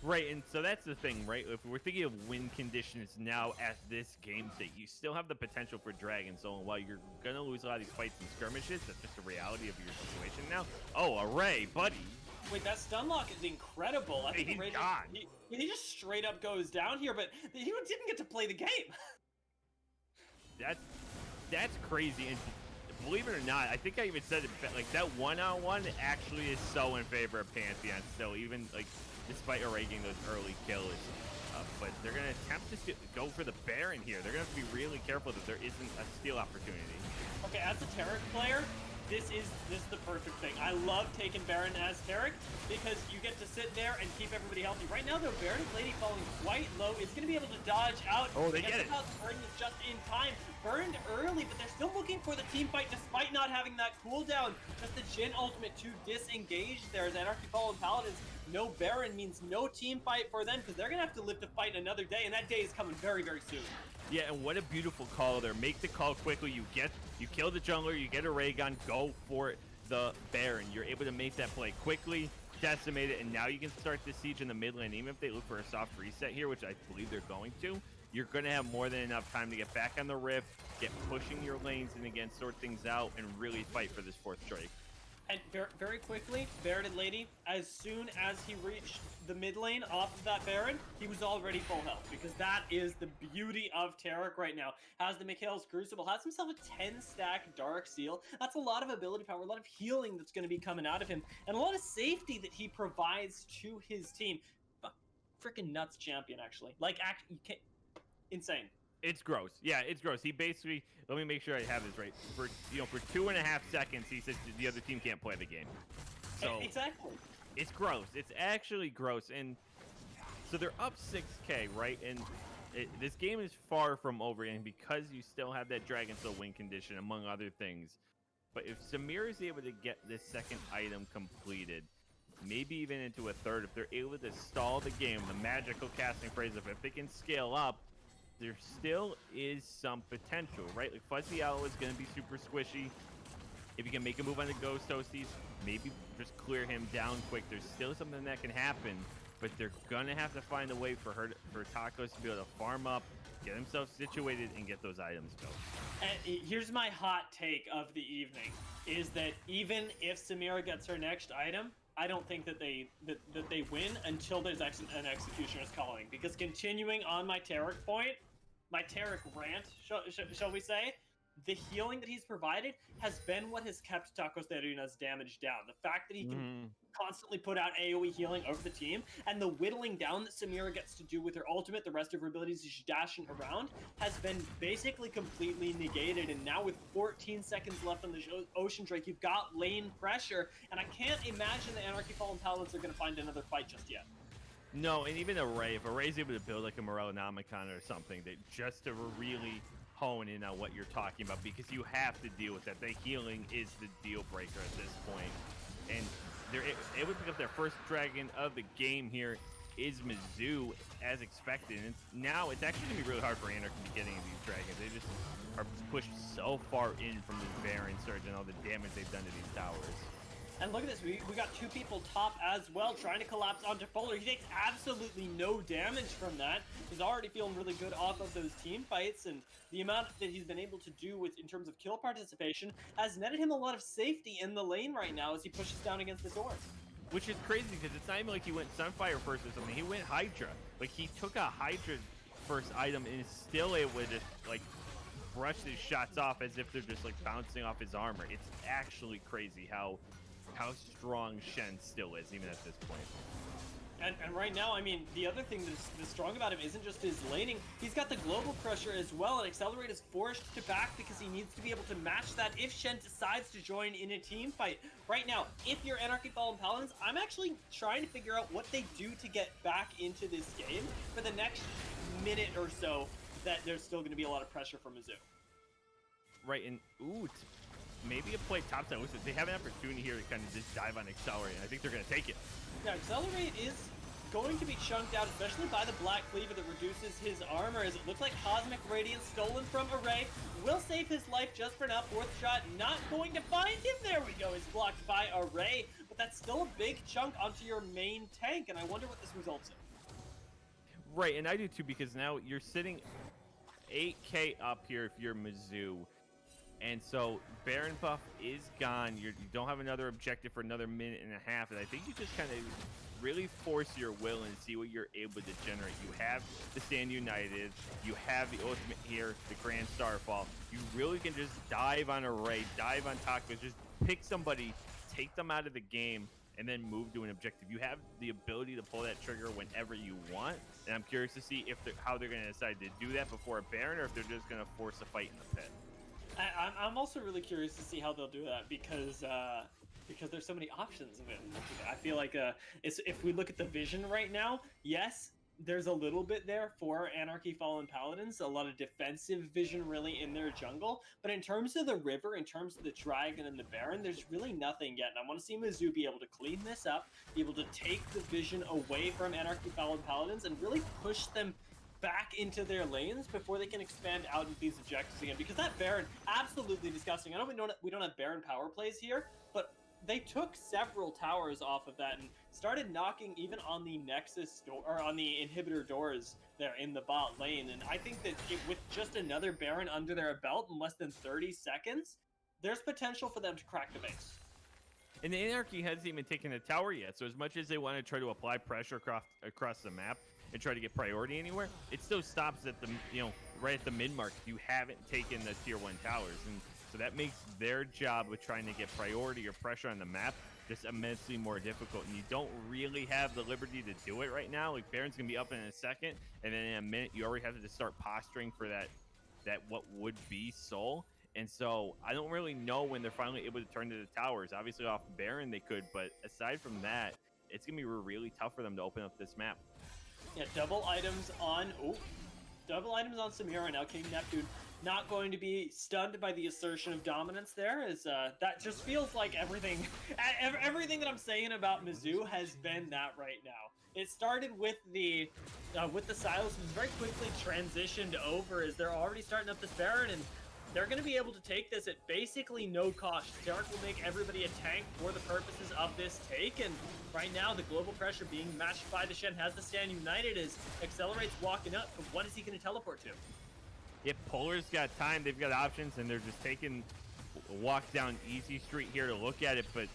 Right, and so that's the thing, right? If we're thinking of win conditions now at this game state, you still have the potential for Dragon Soul, and while you're going to lose a lot of these fights and skirmishes, that's just the reality of your situation now. Oh, Array, buddy. Wait, that stun lock is incredible. I think he's gone. He just straight up goes down here, but he didn't get to play the game. That's crazy, and believe it or not, I think I even said it, like that one-on-one actually is so in favor of Pantheon still, even like despite Array getting those early kills. But they're going to attempt to go for the Baron here. They're going to have to be really careful that there isn't a steal opportunity. Okay, as a Taric player, this is the perfect thing. I love taking Baron as Tarek because you get to sit there and keep everybody healthy. Right now, though, Baron Lady falling quite low is going to be able to dodge out. Oh, they get it. Burn is just in time. Burned early, but they're still looking for the team fight despite not having that cooldown. Just the Jhin ultimate to disengage there as Anarchy Fallen Paladins. No Baron means no team fight for them because they're going to have to live to fight another day, and that day is coming very, very soon. Yeah, and what a beautiful call there. Make the call quickly. You kill the jungler, you get a ray gun, go for the Baron. You're able to make that play quickly, decimate it, and now you can start the siege in the mid lane. Even if they look for a soft reset here, which I believe they're going to, you're going to have more than enough time to get back on the Rift, get pushing your lanes and again, sort things out, and really fight for this 4th Drake. And very quickly, Bearded Lady, as soon as he reached the mid lane off of that Baron, he was already full health, because that is the beauty of Tarek right now. Has the Mikhail's Crucible, has himself a 10-stack Dark Seal. That's a lot of ability power, a lot of healing that's going to be coming out of him, and a lot of safety that he provides to his team. Freaking nuts champion, actually. Like, you can't... Insane. It's gross. Yeah, it's gross. He basically, let me make sure I have this right. For 2.5 seconds, he says the other team can't play the game. So exactly. It's gross. It's actually gross. And so they're up 6K, right? And this game is far from over, and because you still have that Dragon Soul win condition, among other things. But if Samir is able to get this second item completed, maybe even into a third, if they're able to stall the game, the magical casting phrase of if they can scale up, there still is some potential, right? Like Fuzzy Owl is going to be super squishy. If you can make a move on the Ghost Toasties, maybe just clear him down quick. There's still something that can happen, but they're going to have to find a way for Tacos to be able to farm up, get himself situated, and get those items built. And here's my hot take of the evening, is that even if Samira gets her next item, I don't think that they win until there's an Executioner's Calling. Because continuing on my Tarek point, my Tarek rant, shall we say, the healing that he's provided has been what has kept Tacos de Arena's damage down. The fact that he can constantly put out AoE healing over the team, and the whittling down that Samira gets to do with her ultimate, the rest of her abilities is dashing around, has been basically completely negated. And now with 14 seconds left on the Ocean Drake, you've got lane pressure, and I can't imagine the Anarchy Fallen Paladins are going to find another fight just yet. No, and even Array, if Array's able to build like a Morellonomicon or something, that just to really hone in on what you're talking about, because you have to deal with that. The healing is the deal breaker at this point. And they're able to pick up their first dragon of the game here is Mizzou, as expected. And now it's actually going to be really hard for Anarchy to get any of these dragons. They just are pushed so far in from this Baron Surge and all the damage they've done to these towers. And look at this, we got 2 people top as well, trying to collapse onto Polar. He takes absolutely no damage from that. He's already feeling really good off of those team fights, and the amount that he's been able to do in terms of kill participation has netted him a lot of safety in the lane right now as he pushes down against the door. Which is crazy, because it's not even like he went Sunfire first or something. He went Hydra. Like, he took a Hydra first item and is still able to just, like, brush his shots off as if they're just, like, bouncing off his armor. It's actually crazy how strong Shen still is, even at this point. And right now, I mean, the other thing that's strong about him isn't just his laning. He's got the global pressure as well, and Accelerate is forced to back because he needs to be able to match that if Shen decides to join in a team fight. Right now, if you're Anarchy Fallen Paladins, I'm actually trying to figure out what they do to get back into this game for the next minute or so, that there's still going to be a lot of pressure from Mizzou. Right, and maybe a play top side. They have an opportunity here to kind of just dive on Accelerate, and I think they're going to take it. Yeah, Accelerate is going to be chunked out, especially by the Black Cleaver that reduces his armor, as it looks like Cosmic Radiance stolen from Array will save his life just for now. 4th shot not going to find him. There we go. It's blocked by Array, but that's still a big chunk onto your main tank, and I wonder what this results in. Right, and I do too, because now you're sitting 8K up here if you're Mizzou. And so Baron buff is gone. You don't have another objective for another minute and a half. And I think you just kind of really force your will and see what you're able to generate. You have the Stand United. You have the ultimate here, the Grand Starfall. You really can just dive on Array, dive on Tacos, just pick somebody, take them out of the game, and then move to an objective. You have the ability to pull that trigger whenever you want. And I'm curious to see how they're going to decide to do that before a Baron, or if they're just going to force a fight in the pit. I'm also really curious to see how they'll do that because there's so many options available. I feel like if we look at the vision right now, yes, there's a little bit there for Anarchy Fallen Paladins, a lot of defensive vision really in their jungle. But in terms of the river, in terms of the dragon and the baron, there's really nothing yet. And I want to see Mizzou be able to clean this up, be able to take the vision away from Anarchy Fallen Paladins, and really push them back into their lanes before they can expand out into these objectives again. Because that baron, absolutely disgusting. I know we don't have baron power plays here, but they took several towers off of that and started knocking even on the Nexus door, or on the inhibitor doors there in the bot lane. And I think that with just another Baron under their belt in less than 30 seconds, there's potential for them to crack the base. And the Anarchy hasn't even taken a tower yet, so as much as they want to try to apply pressure across the map and try to get priority anywhere, it still stops at the right at the mid mark if you haven't taken the tier 1 towers. And so that makes their job with trying to get priority or pressure on the map just immensely more difficult. And you don't really have the liberty to do it right now. Like, Baron's going to be up in a second, and then in a minute, you already have to just start posturing for that what would be soul. And so I don't really know when they're finally able to turn to the towers. Obviously, off Baron, they could. But aside from that, it's going to be really tough for them to open up this map. Yeah, double items on Samira. Now King Neptune not going to be stunned by the assertion of dominance there, as that just feels like everything that I'm saying about Mizzou has been that right now. It started with the silos, was very quickly transitioned over as they're already starting up this Baron, and they're going to be able to take this at basically no cost. Derek will make everybody a tank for the purposes of this take, and right now the global pressure being matched by the Shen has the stand united as Accelerate's walking up, but what is he going to teleport to? If Polar's got time, they've got options, and they're just taking a walk down Easy Street here to look at it. But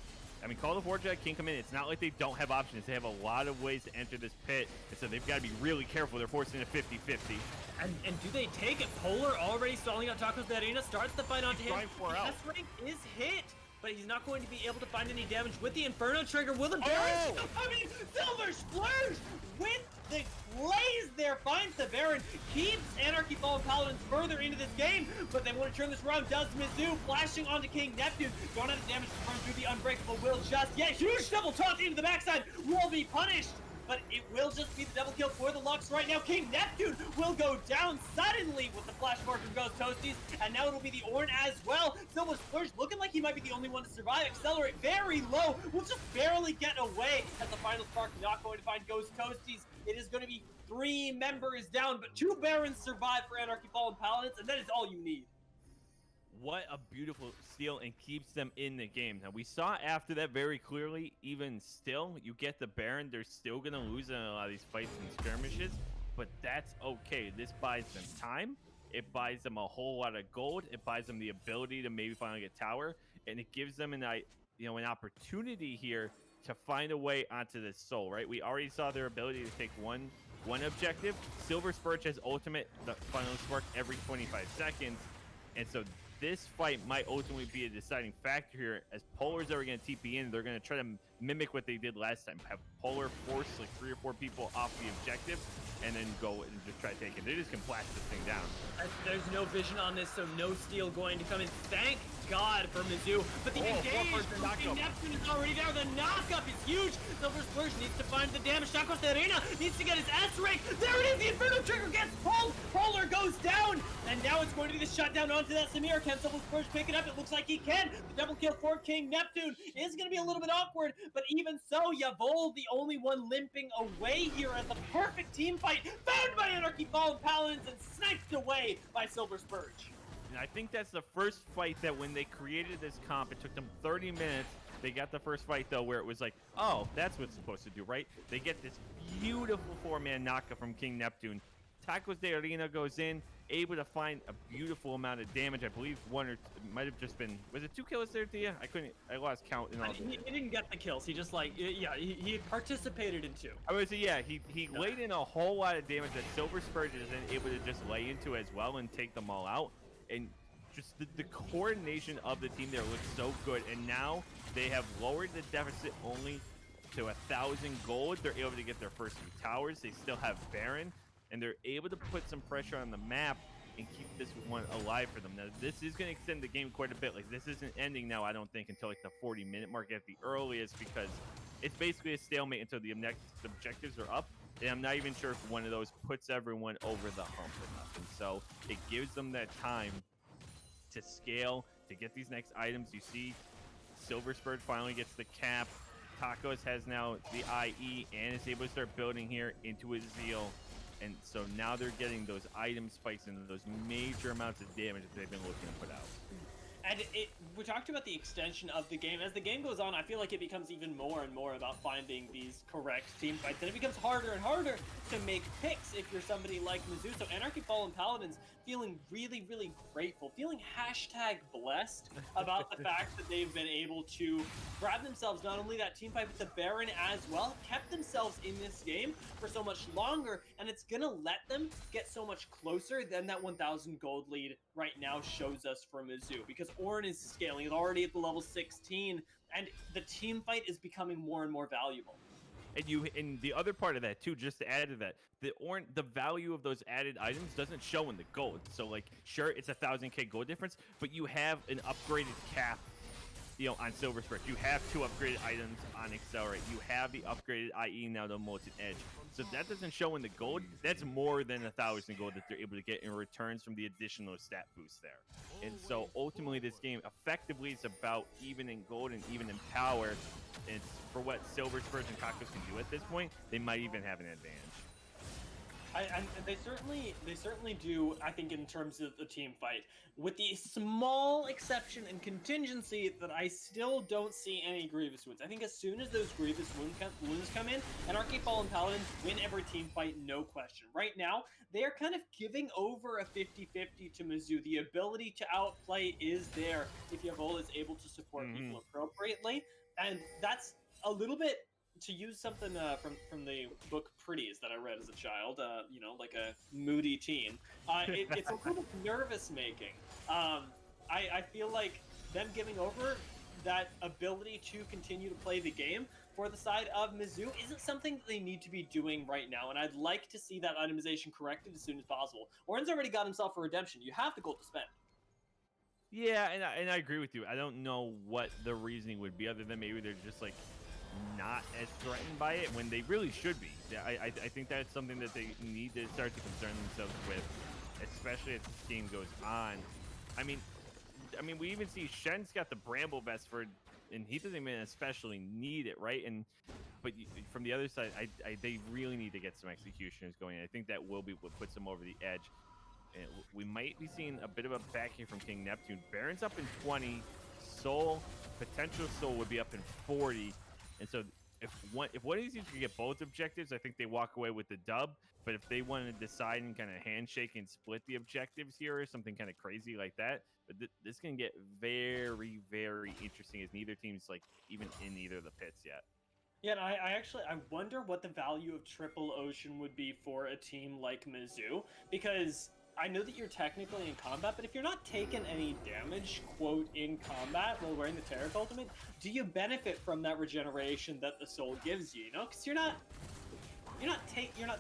I mean, Call of Fortune can come in. It's not like they don't have options. They have a lot of ways to enter this pit, and so they've got to be really careful. They're forcing a 50-50. And do they take it? Polar already stalling on Tacos de Arena, starts the fight onto him. S rank is hit, but he's not going to be able to find any damage with the Inferno trigger. Will the Baron? I mean, Silver Splurge with the glaze there finds the Baron, keeps Anarchy Fallen Paladins further into this game, but they want to turn this around. Does Mizzou, flashing onto King Neptune. Don't have the damage to run through the Unbreakable Will just yet. Huge double taunt into the backside, will be punished. But it will just be the double kill for the Lux right now. King Neptune will go down suddenly with the flash mark from Ghost Toasties, and now it'll be the Ornn as well. Silver Splurge looking like he might be the only one to survive. Accelerate very low, will just barely get away as the final spark not going to find Ghost Toasties. It is going to be 3 members down, but 2 Barons survive for Anarchy Fallen Paladins, and that is all you need. What a beautiful steal, and keeps them in the game. Now, we saw after that very clearly, even still, you get the Baron, they're still going to lose in a lot of these fights and skirmishes, but that's okay. This buys them time. It buys them a whole lot of gold. It buys them the ability to maybe finally get tower, and it gives them an opportunity here to find a way onto this soul, right? We already saw their ability to take one objective. Silver Spurge has ultimate, the final spark every 25 seconds, and so this fight might ultimately be a deciding factor here, as Polar's are going to TP in. They're going to try to mimic what they did last time. Have Polar force like 3 or 4 people off the objective, and then go and just try to take it. They just can blast this thing down. There's no vision on this, so no steal going to come in. Thank God for Mizzou. But the engage from King Neptune is already there. The knockup is huge. Silver Splurge needs to find the damage. Tacos de Arena needs to get his S rank. There it is. The Inferno trigger gets pulled. Polar goes down. And now it's going to be the shutdown onto that Samir. Can Silver Splurge pick it up? It looks like he can. The double kill for King Neptune is going to be a little bit awkward. But even so, Yavol, the only one limping away here as the perfect team fight. Found by Anarchy Fallen Paladins and sniped away by Silver Spurge. And I think that's the first fight that when they created this comp, it took them 30 minutes. They got the first fight, though, where it was like, oh, that's what's supposed to do, right? They get this beautiful 4-man knockup from King Neptune. Tacos de Arena goes in, able to find a beautiful amount of damage. I believe one or might have just been, was it 2 kills there, Tia? I lost count in all of He didn't get the kills. He just he participated in 2. I would say, yeah, he laid in a whole lot of damage that Silver Spurge isn't able to just lay into as well and take them all out. And just the coordination of the team there looks so good. And now they have lowered the deficit only to 1,000 gold. They're able to get their first 2 towers. They still have Baron, and they're able to put some pressure on the map and keep this one alive for them. Now, this is going to extend the game quite a bit. Like, this isn't ending now, I don't think, until like the 40-minute mark at the earliest, because it's basically a stalemate until the next objectives are up. And I'm not even sure if one of those puts everyone over the hump enough. And so it gives them that time to scale, to get these next items. You see Silver Spurt finally gets the cap. Tacos has now the IE and is able to start building here into his Zeal. And so now they're getting those item spikes and those major amounts of damage that they've been looking to put out. And we talked about the extension of the game. As the game goes on, I feel like it becomes even more and more about finding these correct team fights. And it becomes harder and harder to make picks if you're somebody like Mizzou. So Anarchy Fallen Paladins feeling really, really grateful, feeling #blessed about the fact that they've been able to grab themselves not only that team fight, but the Baron as well, kept themselves in this game for so much longer, and it's gonna let them get so much closer than that 1,000 gold lead right now shows us for Mizzou, because Ornn is scaling, is already at the level 16, and the team fight is becoming more and more valuable. And the other part of that too, just to add to that, the value of those added items doesn't show in the gold. So like, sure, it's a 1,000k gold difference, but you have an upgraded cap, you know, on Silver Spurt. You have 2 upgraded items on Accelerate. You have the upgraded IE now to Molten Edge. So that doesn't show in the gold. That's more than 1,000 gold that they're able to get in returns from the additional stat boost there. And so ultimately, this game effectively is about even in gold and even in power. It's for what Silver Spurs and Tacos can do at this point. They might even have an advantage. And they certainly do, I think, in terms of the team fight, with the small exception and contingency that I still don't see any Grievous wounds. I think as soon as those Grievous wounds come in, Anarchy Fallen Paladins win every team fight, no question. Right now, they are kind of giving over a 50-50 to Mizzou. The ability to outplay is there if Yavol is able to support people appropriately, and that's a little bit, to use something from the book Pretties that I read as a child, you know, like a moody teen, it's a little bit nervous making. I feel like them giving over that ability to continue to play the game for the side of Mizzou isn't something that they need to be doing right now, and I'd like to see that itemization corrected as soon as possible. Ornn's already got himself a redemption. You have the gold to spend. Yeah, and I agree with you. I don't know what the reasoning would be, other than maybe they're just like not as threatened by it when they really should be. I think that's something that they need to start to concern themselves with, especially as this game goes on. I mean, we even see Shen's got the Bramble Vest for, and he doesn't even especially need it, right? But from the other side, they really need to get some executioners going. I think that will be what puts them over the edge. And we might be seeing a bit of a back here from King Neptune. Baron's up in 20. Soul, potential Soul would be up in 40. And so if one of these teams can get both objectives, I think they walk away with the dub. But if they want to decide and kind of handshake and split the objectives here or something kind of crazy like that, but this can get very, very interesting, as neither team's like even in either of the pits yet. Yeah, and I wonder what the value of Triple Ocean would be for a team like Mizzou, because I know that you're technically in combat, but if you're not taking any damage, quote, in combat while wearing the Taric ultimate, do you benefit from that regeneration that the soul gives you? You know, because you're not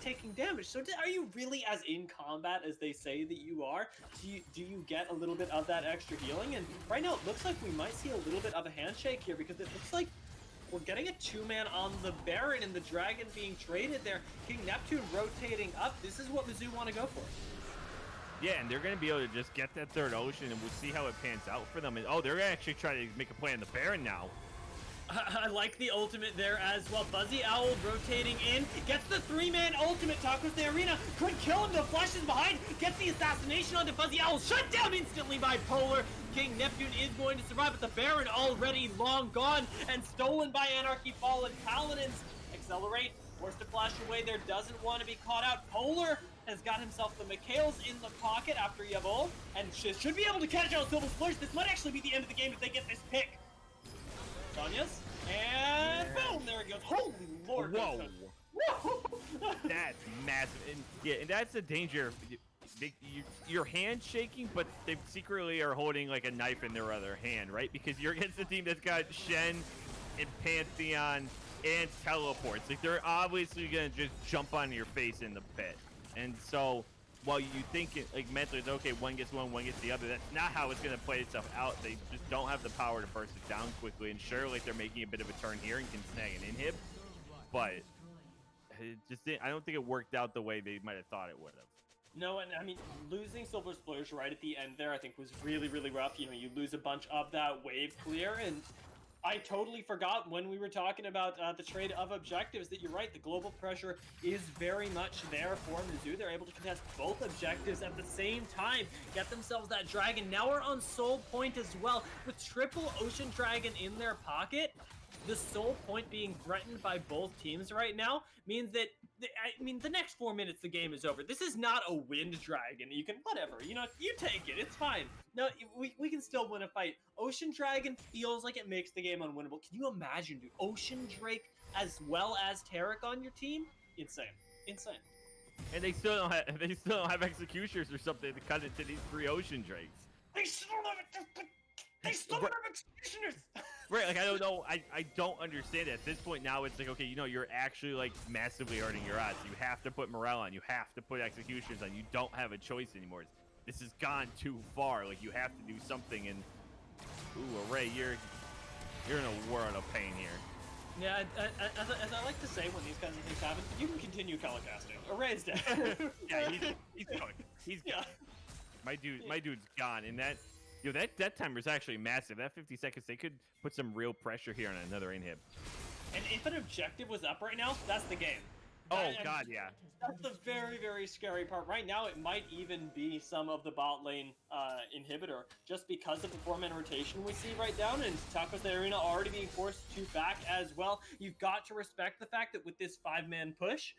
taking damage. So are you really as in combat as they say that you are? Do you get a little bit of that extra healing? And right now it looks like we might see a little bit of a handshake here, because it looks like we're getting a 2-man on the Baron and the Dragon being traded there. King Neptune rotating up. This is what Mizzou want to go for. Yeah, and they're going to be able to just get that third ocean, and we'll see how it pans out for them. And they're going to actually try to make a play on the Baron now. I like the ultimate there as well. Fuzzy Owl rotating in, gets the 3-man ultimate. Tacos the Arena could kill him. The flashes behind, gets the assassination onto Fuzzy Owl, shut down instantly by Polar. King Neptune is going to survive, but the Baron already long gone and stolen by Anarchy Fallen Paladins. Accelerate, forced to flash away there, doesn't want to be caught out. Polar has got himself the Mikhails in the pocket after Yavol, and should be able to catch out Silver Splurge. This might actually be the end of the game if they get this pick. Sonya's, and boom, there it goes. Holy Lord. Whoa. That's massive. And that's the danger. Your hand's shaking, but they secretly are holding like a knife in their other hand, right? Because you're against a team that's got Shen and Pantheon and teleports. Like, they're obviously going to just jump on your face in the pit. And so while you think it, like mentally, it's okay, one gets one gets the other. That's not how it's going to play itself out. They just don't have the power to burst it down quickly. And sure, like they're making a bit of a turn here and can snag an inhib, but it just didn't, I don't think it worked out the way they might have thought it would have. No, and I mean, losing Silver Splurge right at the end there, I think was really, really rough. You know, you lose a bunch of that wave clear, and I totally forgot when we were talking about the trade of objectives that you're right, the global pressure is very much there for Mizzou. They're able to contest both objectives at the same time, get themselves that dragon. Now we're on Soul Point as well, with triple Ocean Dragon in their pocket. The Soul Point being threatened by both teams right now means that, the next 4 minutes the game is over. This is not a Wind Dragon. You can, whatever, you know, you take it. It's fine. No, we can still win a fight. Ocean Dragon feels like it makes the game unwinnable. Can you imagine, dude? Ocean Drake as well as Tarek on your team? Insane. Insane. And they still don't have executioners or something to cut into these 3 Ocean Drakes. They still don't have They still don't have executioners. Right, like I don't know, I don't understand it. At this point now, it's like, okay, you know, you're actually like massively hurting your odds. You have to put morale on. You have to put executions on. You don't have a choice anymore. This has gone too far. Like you have to do something. And ooh, Array, you're in a world of pain here. Yeah, as I like to say when these kinds of things happen, you can continue telecasting. Array's dead. Yeah, he's cooked. He's gone. Yeah. My dude's gone, and that. Yo, that timer is actually massive. That 50 seconds, they could put some real pressure here on another inhib. And if an objective was up right now, that's the game. God, yeah. That's the very, very scary part. Right now, it might even be some of the bot lane inhibitor, just because of the 4-man rotation we see right down, and Tacos de Arena already being forced to back as well. You've got to respect the fact that with this 5-man push,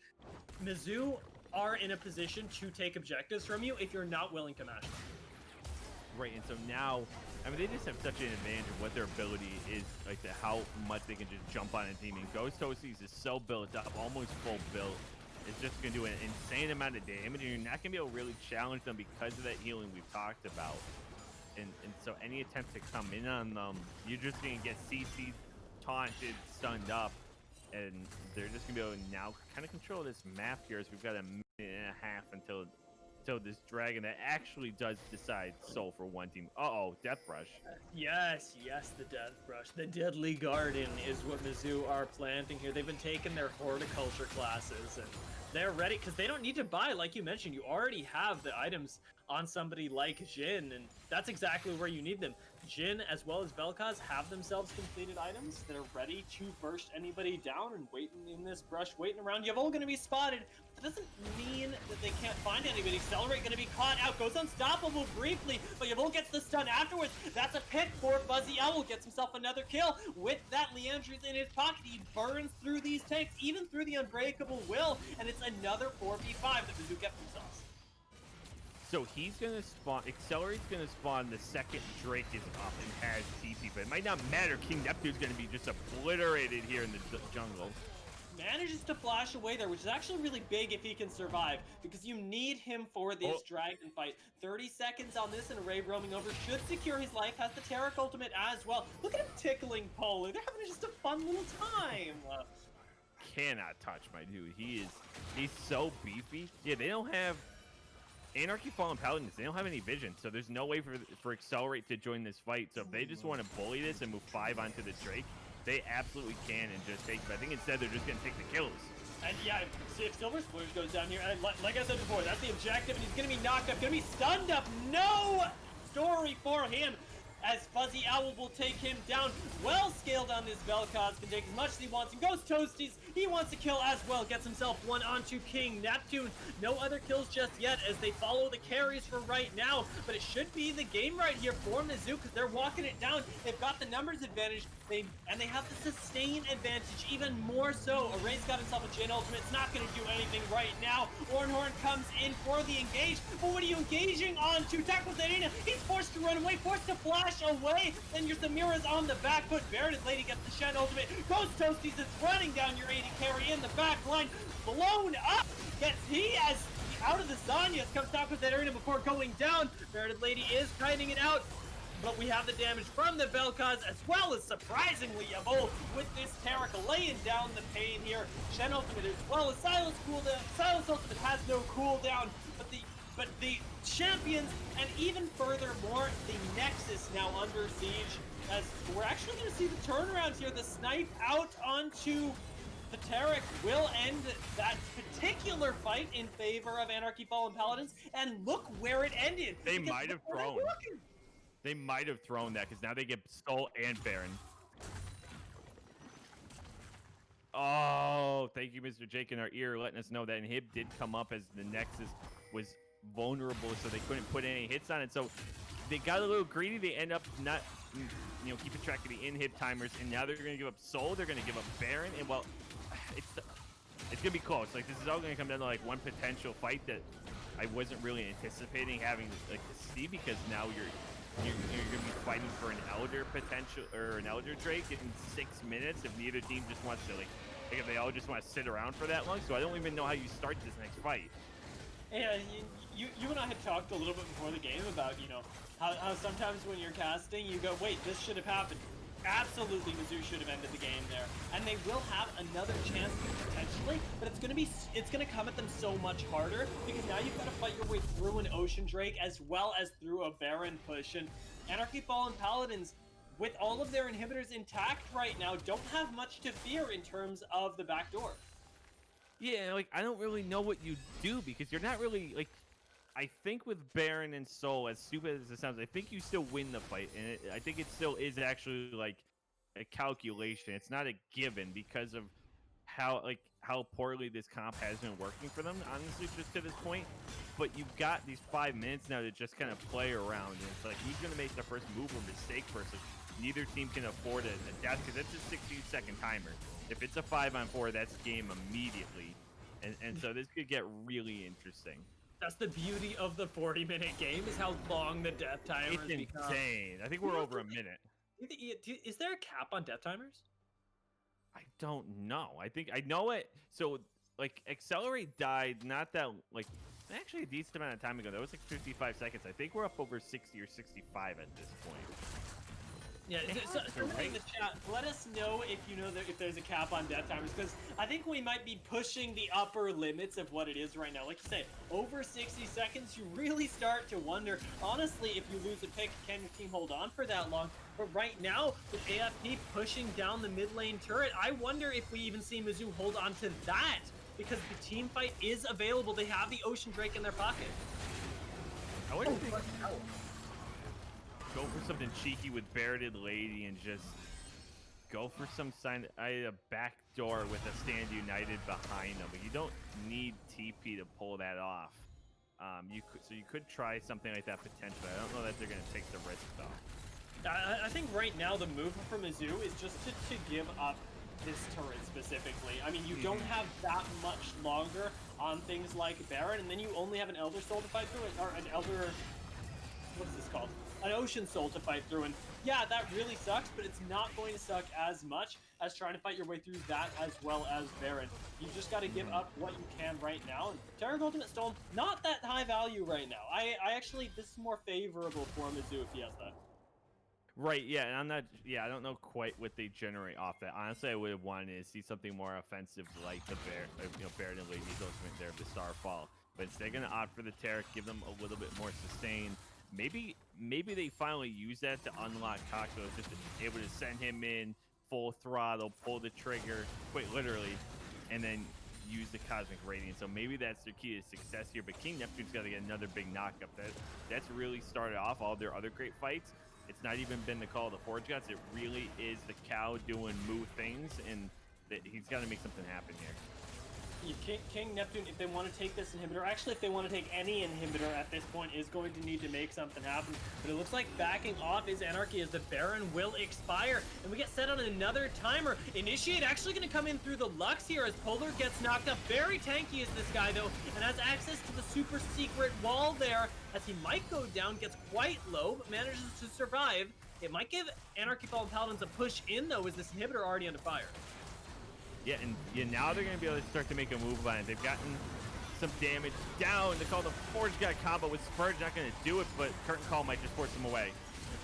Mizzou are in a position to take objectives from you if you're not willing to match them. Right, and so now, I mean, they just have such an advantage of what their ability is, like how much they can just jump on a team. And Ghost Toasties is so built up, almost full build. It's just going to do an insane amount of damage, and you're not going to be able to really challenge them because of that healing we've talked about. And so any attempt to come in on them, you're just going to get CC'd, taunted, stunned up, and they're just going to be able to now kind of control this map here as we've got a minute and a half until this dragon that actually does decide soul for one team. Death Brush. Yes, the Death Brush. The Deadly Garden is what Mizzou are planting here. They've been taking their horticulture classes, and they're ready, because they don't need to buy, like you mentioned. You already have the items on somebody like Jin, and that's exactly where you need them. Jin, as well as Vel'Koz, have themselves completed items. They're ready to burst anybody down, and waiting in this brush, waiting around. Yavol going to be spotted. That doesn't mean that they can't find anybody. Accelerate going to be caught out. Goes unstoppable briefly, but Yavol gets the stun afterwards. That's a pick for Fuzzy Owl. Gets himself another kill. With that Leandri's in his pocket, he burns through these tanks, even through the Unbreakable Will, and it's another 4v5 that Mizzou kept themselves. So he's going to spawn, Accelerate's going to spawn the second Drake is up and has TP, but it might not matter. King Neptune's going to be just obliterated here in the jungle. Manages to flash away there, which is actually really big if he can survive, because you need him for this dragon fight. 30 seconds on this, and Array roaming over should secure his life. Has the Tarek ultimate as well. Look at him tickling Polo. They're having just a fun little time. Cannot touch my dude. He's so beefy. Yeah, they don't have Anarchy Fallen Paladins. They don't have any vision, so there's no way for Accelerate to join this fight. So if they just want to bully this and move 5 onto the Drake, they absolutely can and just take. But I think instead they're just gonna take the kills. And yeah, if Silver Splurge goes down here, and like I said before, that's the objective, and he's gonna be knocked up, gonna be stunned up. No story for him, as Fuzzy Owl will take him down. Well scaled on this Vel'Koz, can take as much as he wants, and Ghost Toasties, he wants to kill as well, gets himself one onto King Neptune. No other kills just yet as they follow the carries for right now, but it should be the game right here for Mizzou, because they're walking it down. They've got the numbers advantage, and they have the sustain advantage even more so. Array's got himself a Jin ultimate. It's not going to do anything right now. Ornhorn comes in for the engage, but what are you engaging on to? Tackles Arena. He's forced to run away, forced to flash away. Then your Samira's on the back foot. Bearded Lady gets the Shen ultimate. Ghost Toasties is running down your AD carry in the back line. Blown up. Gets he as out of the Zanyas. Comes Tackles Arena before going down. Bearded Lady is kiting it out. But we have the damage from the Vel'Koz, as well as, surprisingly, Yavol with this Tarek laying down the pain here. Shen ultimate as well as Silas cooldown. Silas ultimate has no cooldown, but the But the champions, and even furthermore, the Nexus now under siege, as we're actually going to see the turnaround here. The snipe out onto the Tarek will end that particular fight in favor of Anarchy Fallen Paladins, and look where it ended. They might have thrown. They might have thrown that, because now they get Soul and Baron. Oh, thank you, Mr. Jake, in our ear, letting us know that Inhib did come up as the Nexus was vulnerable, so they couldn't put any hits on it. So they got a little greedy. They end up not, keeping track of the Inhib timers, and now they're going to give up Soul. They're going to give up Baron, and well, it's going to be close. Like, this is all going to come down to like one potential fight that I wasn't really anticipating having to see, because now you're going to be fighting for an Elder potential, or an Elder Drake in 6 minutes if neither team just wants to if they all just want to sit around for that long. So I don't even know how you start this next fight. Yeah, you and I had talked a little bit before the game about, how sometimes when you're casting, you go, wait, this should have happened. Absolutely, Mizzou should have ended the game there, and they will have another chance potentially, but it's gonna come at them so much harder, because now you've got to fight your way through an Ocean Drake as well as through a Baron push. And Anarchy Fallen Paladins, with all of their inhibitors intact right now, don't have much to fear in terms of the backdoor. Yeah, I don't really know what you do, because you're not really, I think with Baron and Soul, as stupid as it sounds, I think you still win the fight, and I think it still is actually, a calculation. It's not a given, because of how poorly this comp has been working for them, honestly, just to this point. But you've got these 5 minutes now to just kind of play around, and it's like, who's going to make the first move or mistake first? Neither team can afford a death, because it's a 16-second timer. If it's a 5-on-4, that's game immediately. And so this could get really interesting. That's the beauty of the 40-minute game, is how long the death timers become. It's insane. I think we're over a minute. Is there a cap on death timers? I don't know. I know it. So, Accelerate died not that, actually a decent amount of time ago. That was 55 seconds. I think we're up over 60 or 65 at this point. Yeah, somebody in the chat, let us know if you know if there's a cap on death timers, because I think we might be pushing the upper limits of what it is right now. Like you say, over 60 seconds, you really start to wonder, honestly, if you lose a pick, can your team hold on for that long? But right now, with AFP pushing down the mid lane turret, I wonder if we even see Mizzou hold on to that, because the team fight is available. They have the Ocean Drake in their pocket. I wonder if go for something cheeky with Bearded Lady and just go for some sign. A backdoor with a Stand United behind them. But you don't need TP to pull that off. You could try something like that potentially. I don't know that they're going to take the risk though. I think right now the move for Mizzou is just to give up this turret specifically. I mean, you don't have that much longer on things like Baron, and then you only have an Elder Soul to fight through it, or an Elder... what's this called? An Ocean Soul to fight through, and yeah, that really sucks, but it's not going to suck as much as trying to fight your way through that as well as Baron. You just got to give up what you can right now, and Terran Ultimate Stone, not that high value right now. I actually, this is more favorable for Mizzou if he has that. Right, yeah, and I'm not, I don't know quite what they generate off that. Honestly, I would have wanted to see something more offensive like the Baron and Lady's Ultimate there of the Starfall. But instead, they're going to opt for the Tarek, give them a little bit more sustain. Maybe they finally use that to unlock Cocktail, just to be able to send him in full throttle, pull the trigger, quite literally, and then use the Cosmic Radiance. So maybe that's their key to success here. But King Neptune's got to get another big knockup. That's really started off all their other great fights. It's not even been the call of the Forge Gods. It really is the cow doing moo things, and he's got to make something happen here. King Neptune, if they want to take this inhibitor, actually if they want to take any inhibitor at this point, is going to need to make something happen. But it looks like backing off is Anarchy as the Baron will expire. And we get set on another timer. Initiate actually going to come in through the Lux here as Polar gets knocked up. Very tanky is this guy though, and has access to the super secret wall there as he might go down, gets quite low, but manages to survive. It might give Anarchy Fallen Paladins a push in though, as this inhibitor already under fire. Yeah, and now they're going to be able to start to make a move on it. They've gotten some damage down. They call the Forge God combo with Spurge. Not going to do it, but Curtain Call might just force them away.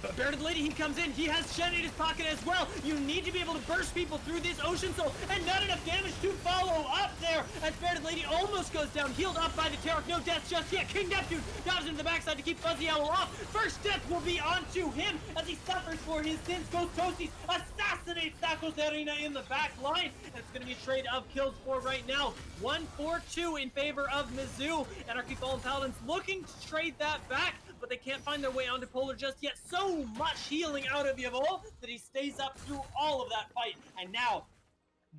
But Bearded Lady, he comes in. He has Shen in his pocket as well. You need to be able to burst people through this Ocean Soul, and not enough damage to follow up there. as Bearded Lady almost goes down, healed up by the Tarek. No death just yet. King Neptune dives into the backside to keep Fuzzy Owl off. First death will be onto him as he suffers for his sins. Ghost Toasties assassinates Tacos Arena in the back line. And it's going to be a trade of kills for right now. 1-4-2 in favor of Mizzou. Anarchy Fallen Paladins looking to trade that back, but they can't find their way onto Polar just yet. So much healing out of Yavol that he stays up through all of that fight. And now,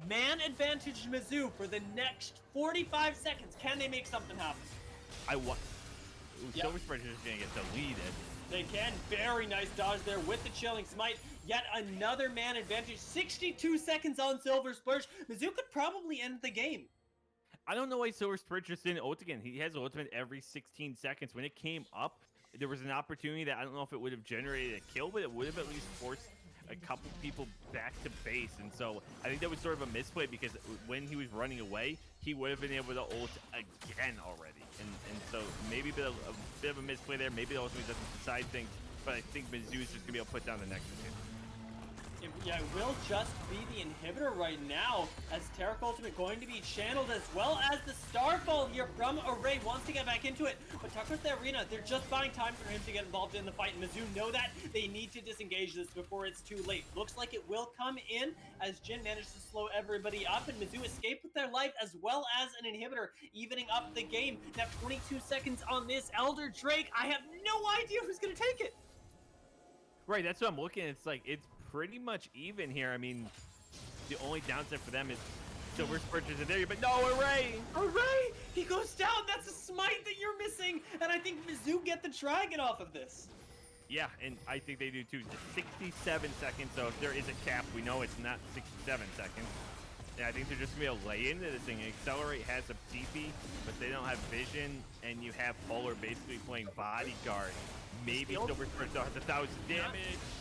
man advantage Mizzou for the next 45 seconds. Can they make something happen? Silver Spreader is going to get deleted. They can. Very nice dodge there with the Chilling Smite. Yet another man advantage. 62 seconds on Silver Splurge. Mizzou could probably end the game. I don't know why Silver Spreader just didn't ult again. He has ultimate every 16 seconds. When it came up, there was an opportunity that I don't know if it would have generated a kill, but it would have at least forced a couple people back to base. And so I think that was sort of a misplay, because when he was running away, he would have been able to ult again already. And so maybe a bit of a misplay there. Maybe the ultimate doesn't decide things, but I think Mizzou is just going to be able to put down the next one. Yeah, it will just be the inhibitor right now, as Tarek Ultimate going to be channeled, as well as the Starfall here from Array wants to get back into it, but Tucker's the arena. They're just buying time for him to get involved in the fight, and Mizzou know that. They need to disengage this before it's too late. Looks like it will come in as Jin managed to slow everybody up, and Mizzou escaped with their life, as well as an inhibitor, evening up the game. Now 22 seconds on this Elder Drake. I have no idea who's going to take it. Right, that's what I'm looking at. It's like, it's pretty much even here. I mean, the only downside for them is Silver Splurges are there, but no, Array! Array! He goes down! That's a smite that you're missing! And I think Mizzou get the dragon off of this. Yeah, and I think they do too. 67 seconds, so if there is a cap, we know it's not 67 seconds. And I think they're just going to be able to lay into this thing. Accelerate has a TP, but they don't have vision, and you have Polar basically playing bodyguard. Maybe Silver Spreader has 1,000 damage.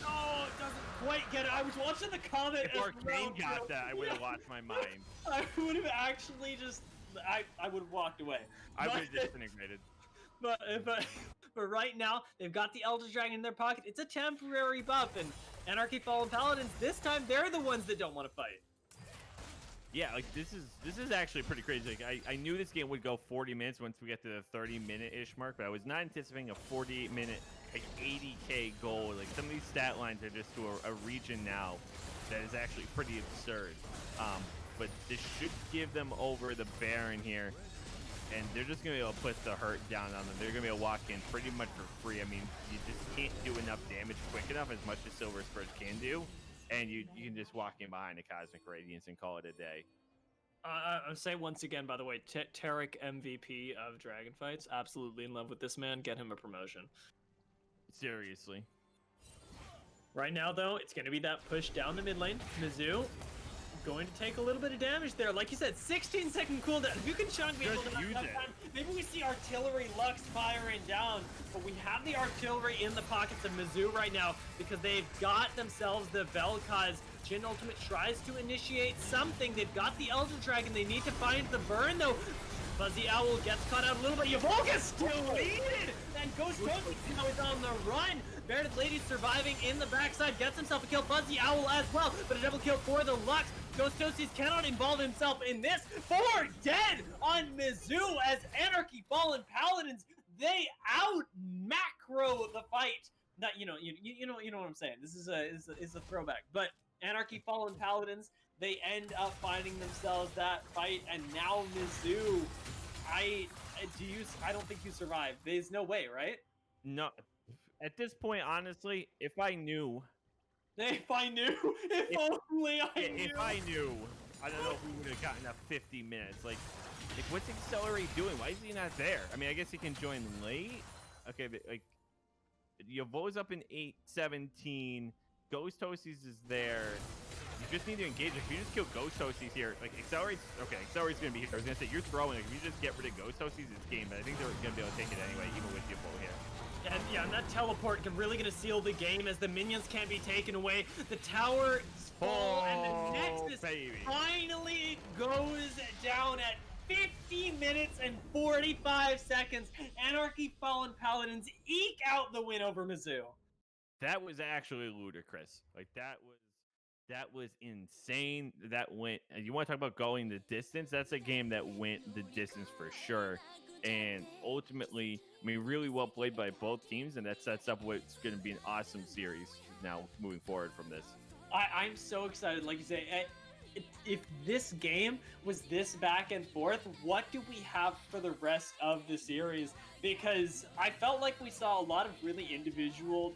Oh, it doesn't quite get it. I was watching the comment. If Arcane got that, I would have lost my mind. I would have actually just... I would have walked away. I would have disintegrated. But right now, they've got the Elder Dragon in their pocket. It's a temporary buff, and Anarchy Fallen Paladins, this time, they're the ones that don't want to fight. Yeah, like this is actually pretty crazy. Like I knew this game would go 40 minutes once we get to the 30-minute-ish mark, but I was not anticipating a 48-minute, like 80k goal. Like some of these stat lines are just to a region now that is actually pretty absurd. But this should give them over the Baron here, and they're just gonna be able to put the hurt down on them. They're gonna be able to walk in pretty much for free. I mean, you just can't do enough damage quick enough, as much as Silver Spurs can do. And you can just walk in behind a Cosmic Radiance and call it a day. I'll say once again, by the way, Tarek MVP of Dragon Fights. Absolutely in love with this man. Get him a promotion. Seriously. Right now, though, it's going to be that push down the mid lane. Mizzou going to take a little bit of damage there. Like you said, 16-second cooldown. If you can chunk me able to use it. Maybe we see Artillery Lux firing down, but we have the artillery in the pockets of Mizzou right now because they've got themselves the Vel'Koz. Jin Ultimate tries to initiate something. They've got the Elder Dragon. They need to find the burn, though. Fuzzy Owl gets caught out a little bit. Yavol still deleted! And Ghost Toasties now is on the run. Bearded Lady surviving in the backside. Gets himself a kill. Fuzzy Owl as well, but a double kill for the Lux. Ghost Toasties cannot involve himself in this. 4 dead on Mizzou as Anarchy Fallen Paladins. They out macro the fight. Not, you know what I'm saying. This is a throwback, but Anarchy Fallen Paladins, they end up finding themselves that fight, and now Mizzou, I don't think you survive. There's no way, right? No. At this point, honestly, if I knew, if only I knew. If I knew, I don't know if we would have gotten up 50 minutes. Like what's Accelerate doing? Why is he not there? I mean, I guess he can join late. Okay, but like, Yavo's up in 8-17. Ghost Toasties is there. You just need to engage. If you just kill Ghost Toasties here, like Accelerate's gonna be here. I was gonna say you're throwing. Like, if you just get rid of Ghost Toasties, it's game. But I think they're gonna be able to take it anyway, even with Yavo here. And that teleport really gonna seal the game as the minions can't be taken away. The tower fall and the Nexus finally goes down at 50 minutes and 45 seconds. Anarchy Fallen Paladins eke out the win over Mizzou. That was actually ludicrous. Like that That was insane. That went. You want to talk about going the distance? That's a game that went the distance for sure. And ultimately, I mean, really well played by both teams, and that sets up what's going to be an awesome series now moving forward from this. I'm so excited. Like you say, if this game was this back and forth, what do we have for the rest of the series? Because I felt like we saw a lot of really individual,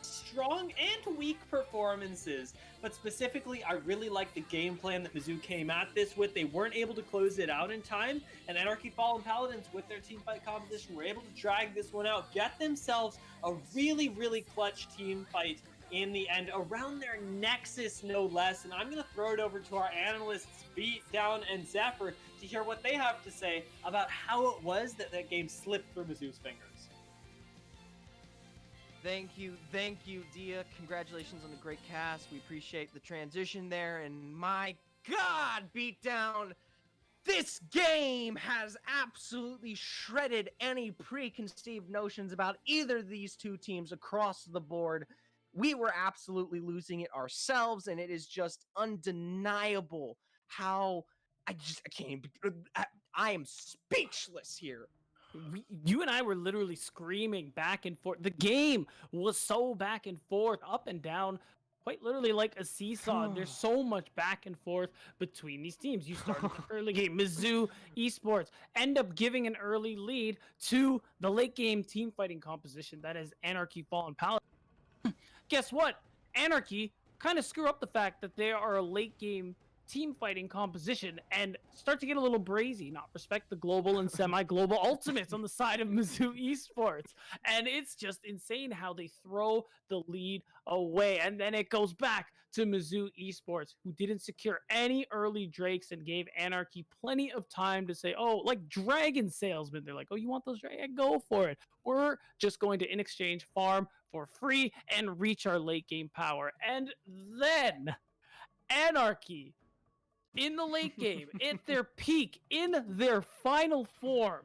strong and weak performances. But specifically, I really like the game plan that Mizzou came at this with. They weren't able to close it out in time, and Anarchy Fallen Paladins, with their team fight composition, were able to drag this one out, get themselves a really, really clutch team fight in the end around their nexus, no less. And I'm going to throw it over to our analysts, Beatdown and Zephyr, to hear what they have to say about how it was that that game slipped through Mizzou's fingers. Thank you, Dia. Congratulations on the great cast. We appreciate the transition there. And my God, Beatdown, this game has absolutely shredded any preconceived notions about either of these two teams across the board. We were absolutely losing it ourselves, and it is just undeniable how I can't. I am speechless here. You and I were literally screaming back and forth. The game was so back and forth, up and down, quite literally like a seesaw. There's so much back and forth between these teams. You started the early game. Mizzou Esports end up giving an early lead to the late game team fighting composition that is Anarchy Fallen Paladins. Guess what? Anarchy kind of screw up the fact that they are a late game team fighting composition and start to get a little brazy, not respect the global and semi-global ultimates on the side of Mizzou Esports. And it's just insane how they throw the lead away. And then it goes back to Mizzou Esports, who didn't secure any early drakes and gave Anarchy plenty of time to say, oh, like Dragon Salesman. They're like, oh, you want those Dragon? Go for it. We're just going to, in exchange, farm for free and reach our late game power. And then Anarchy, in the late game, at their peak, in their final form,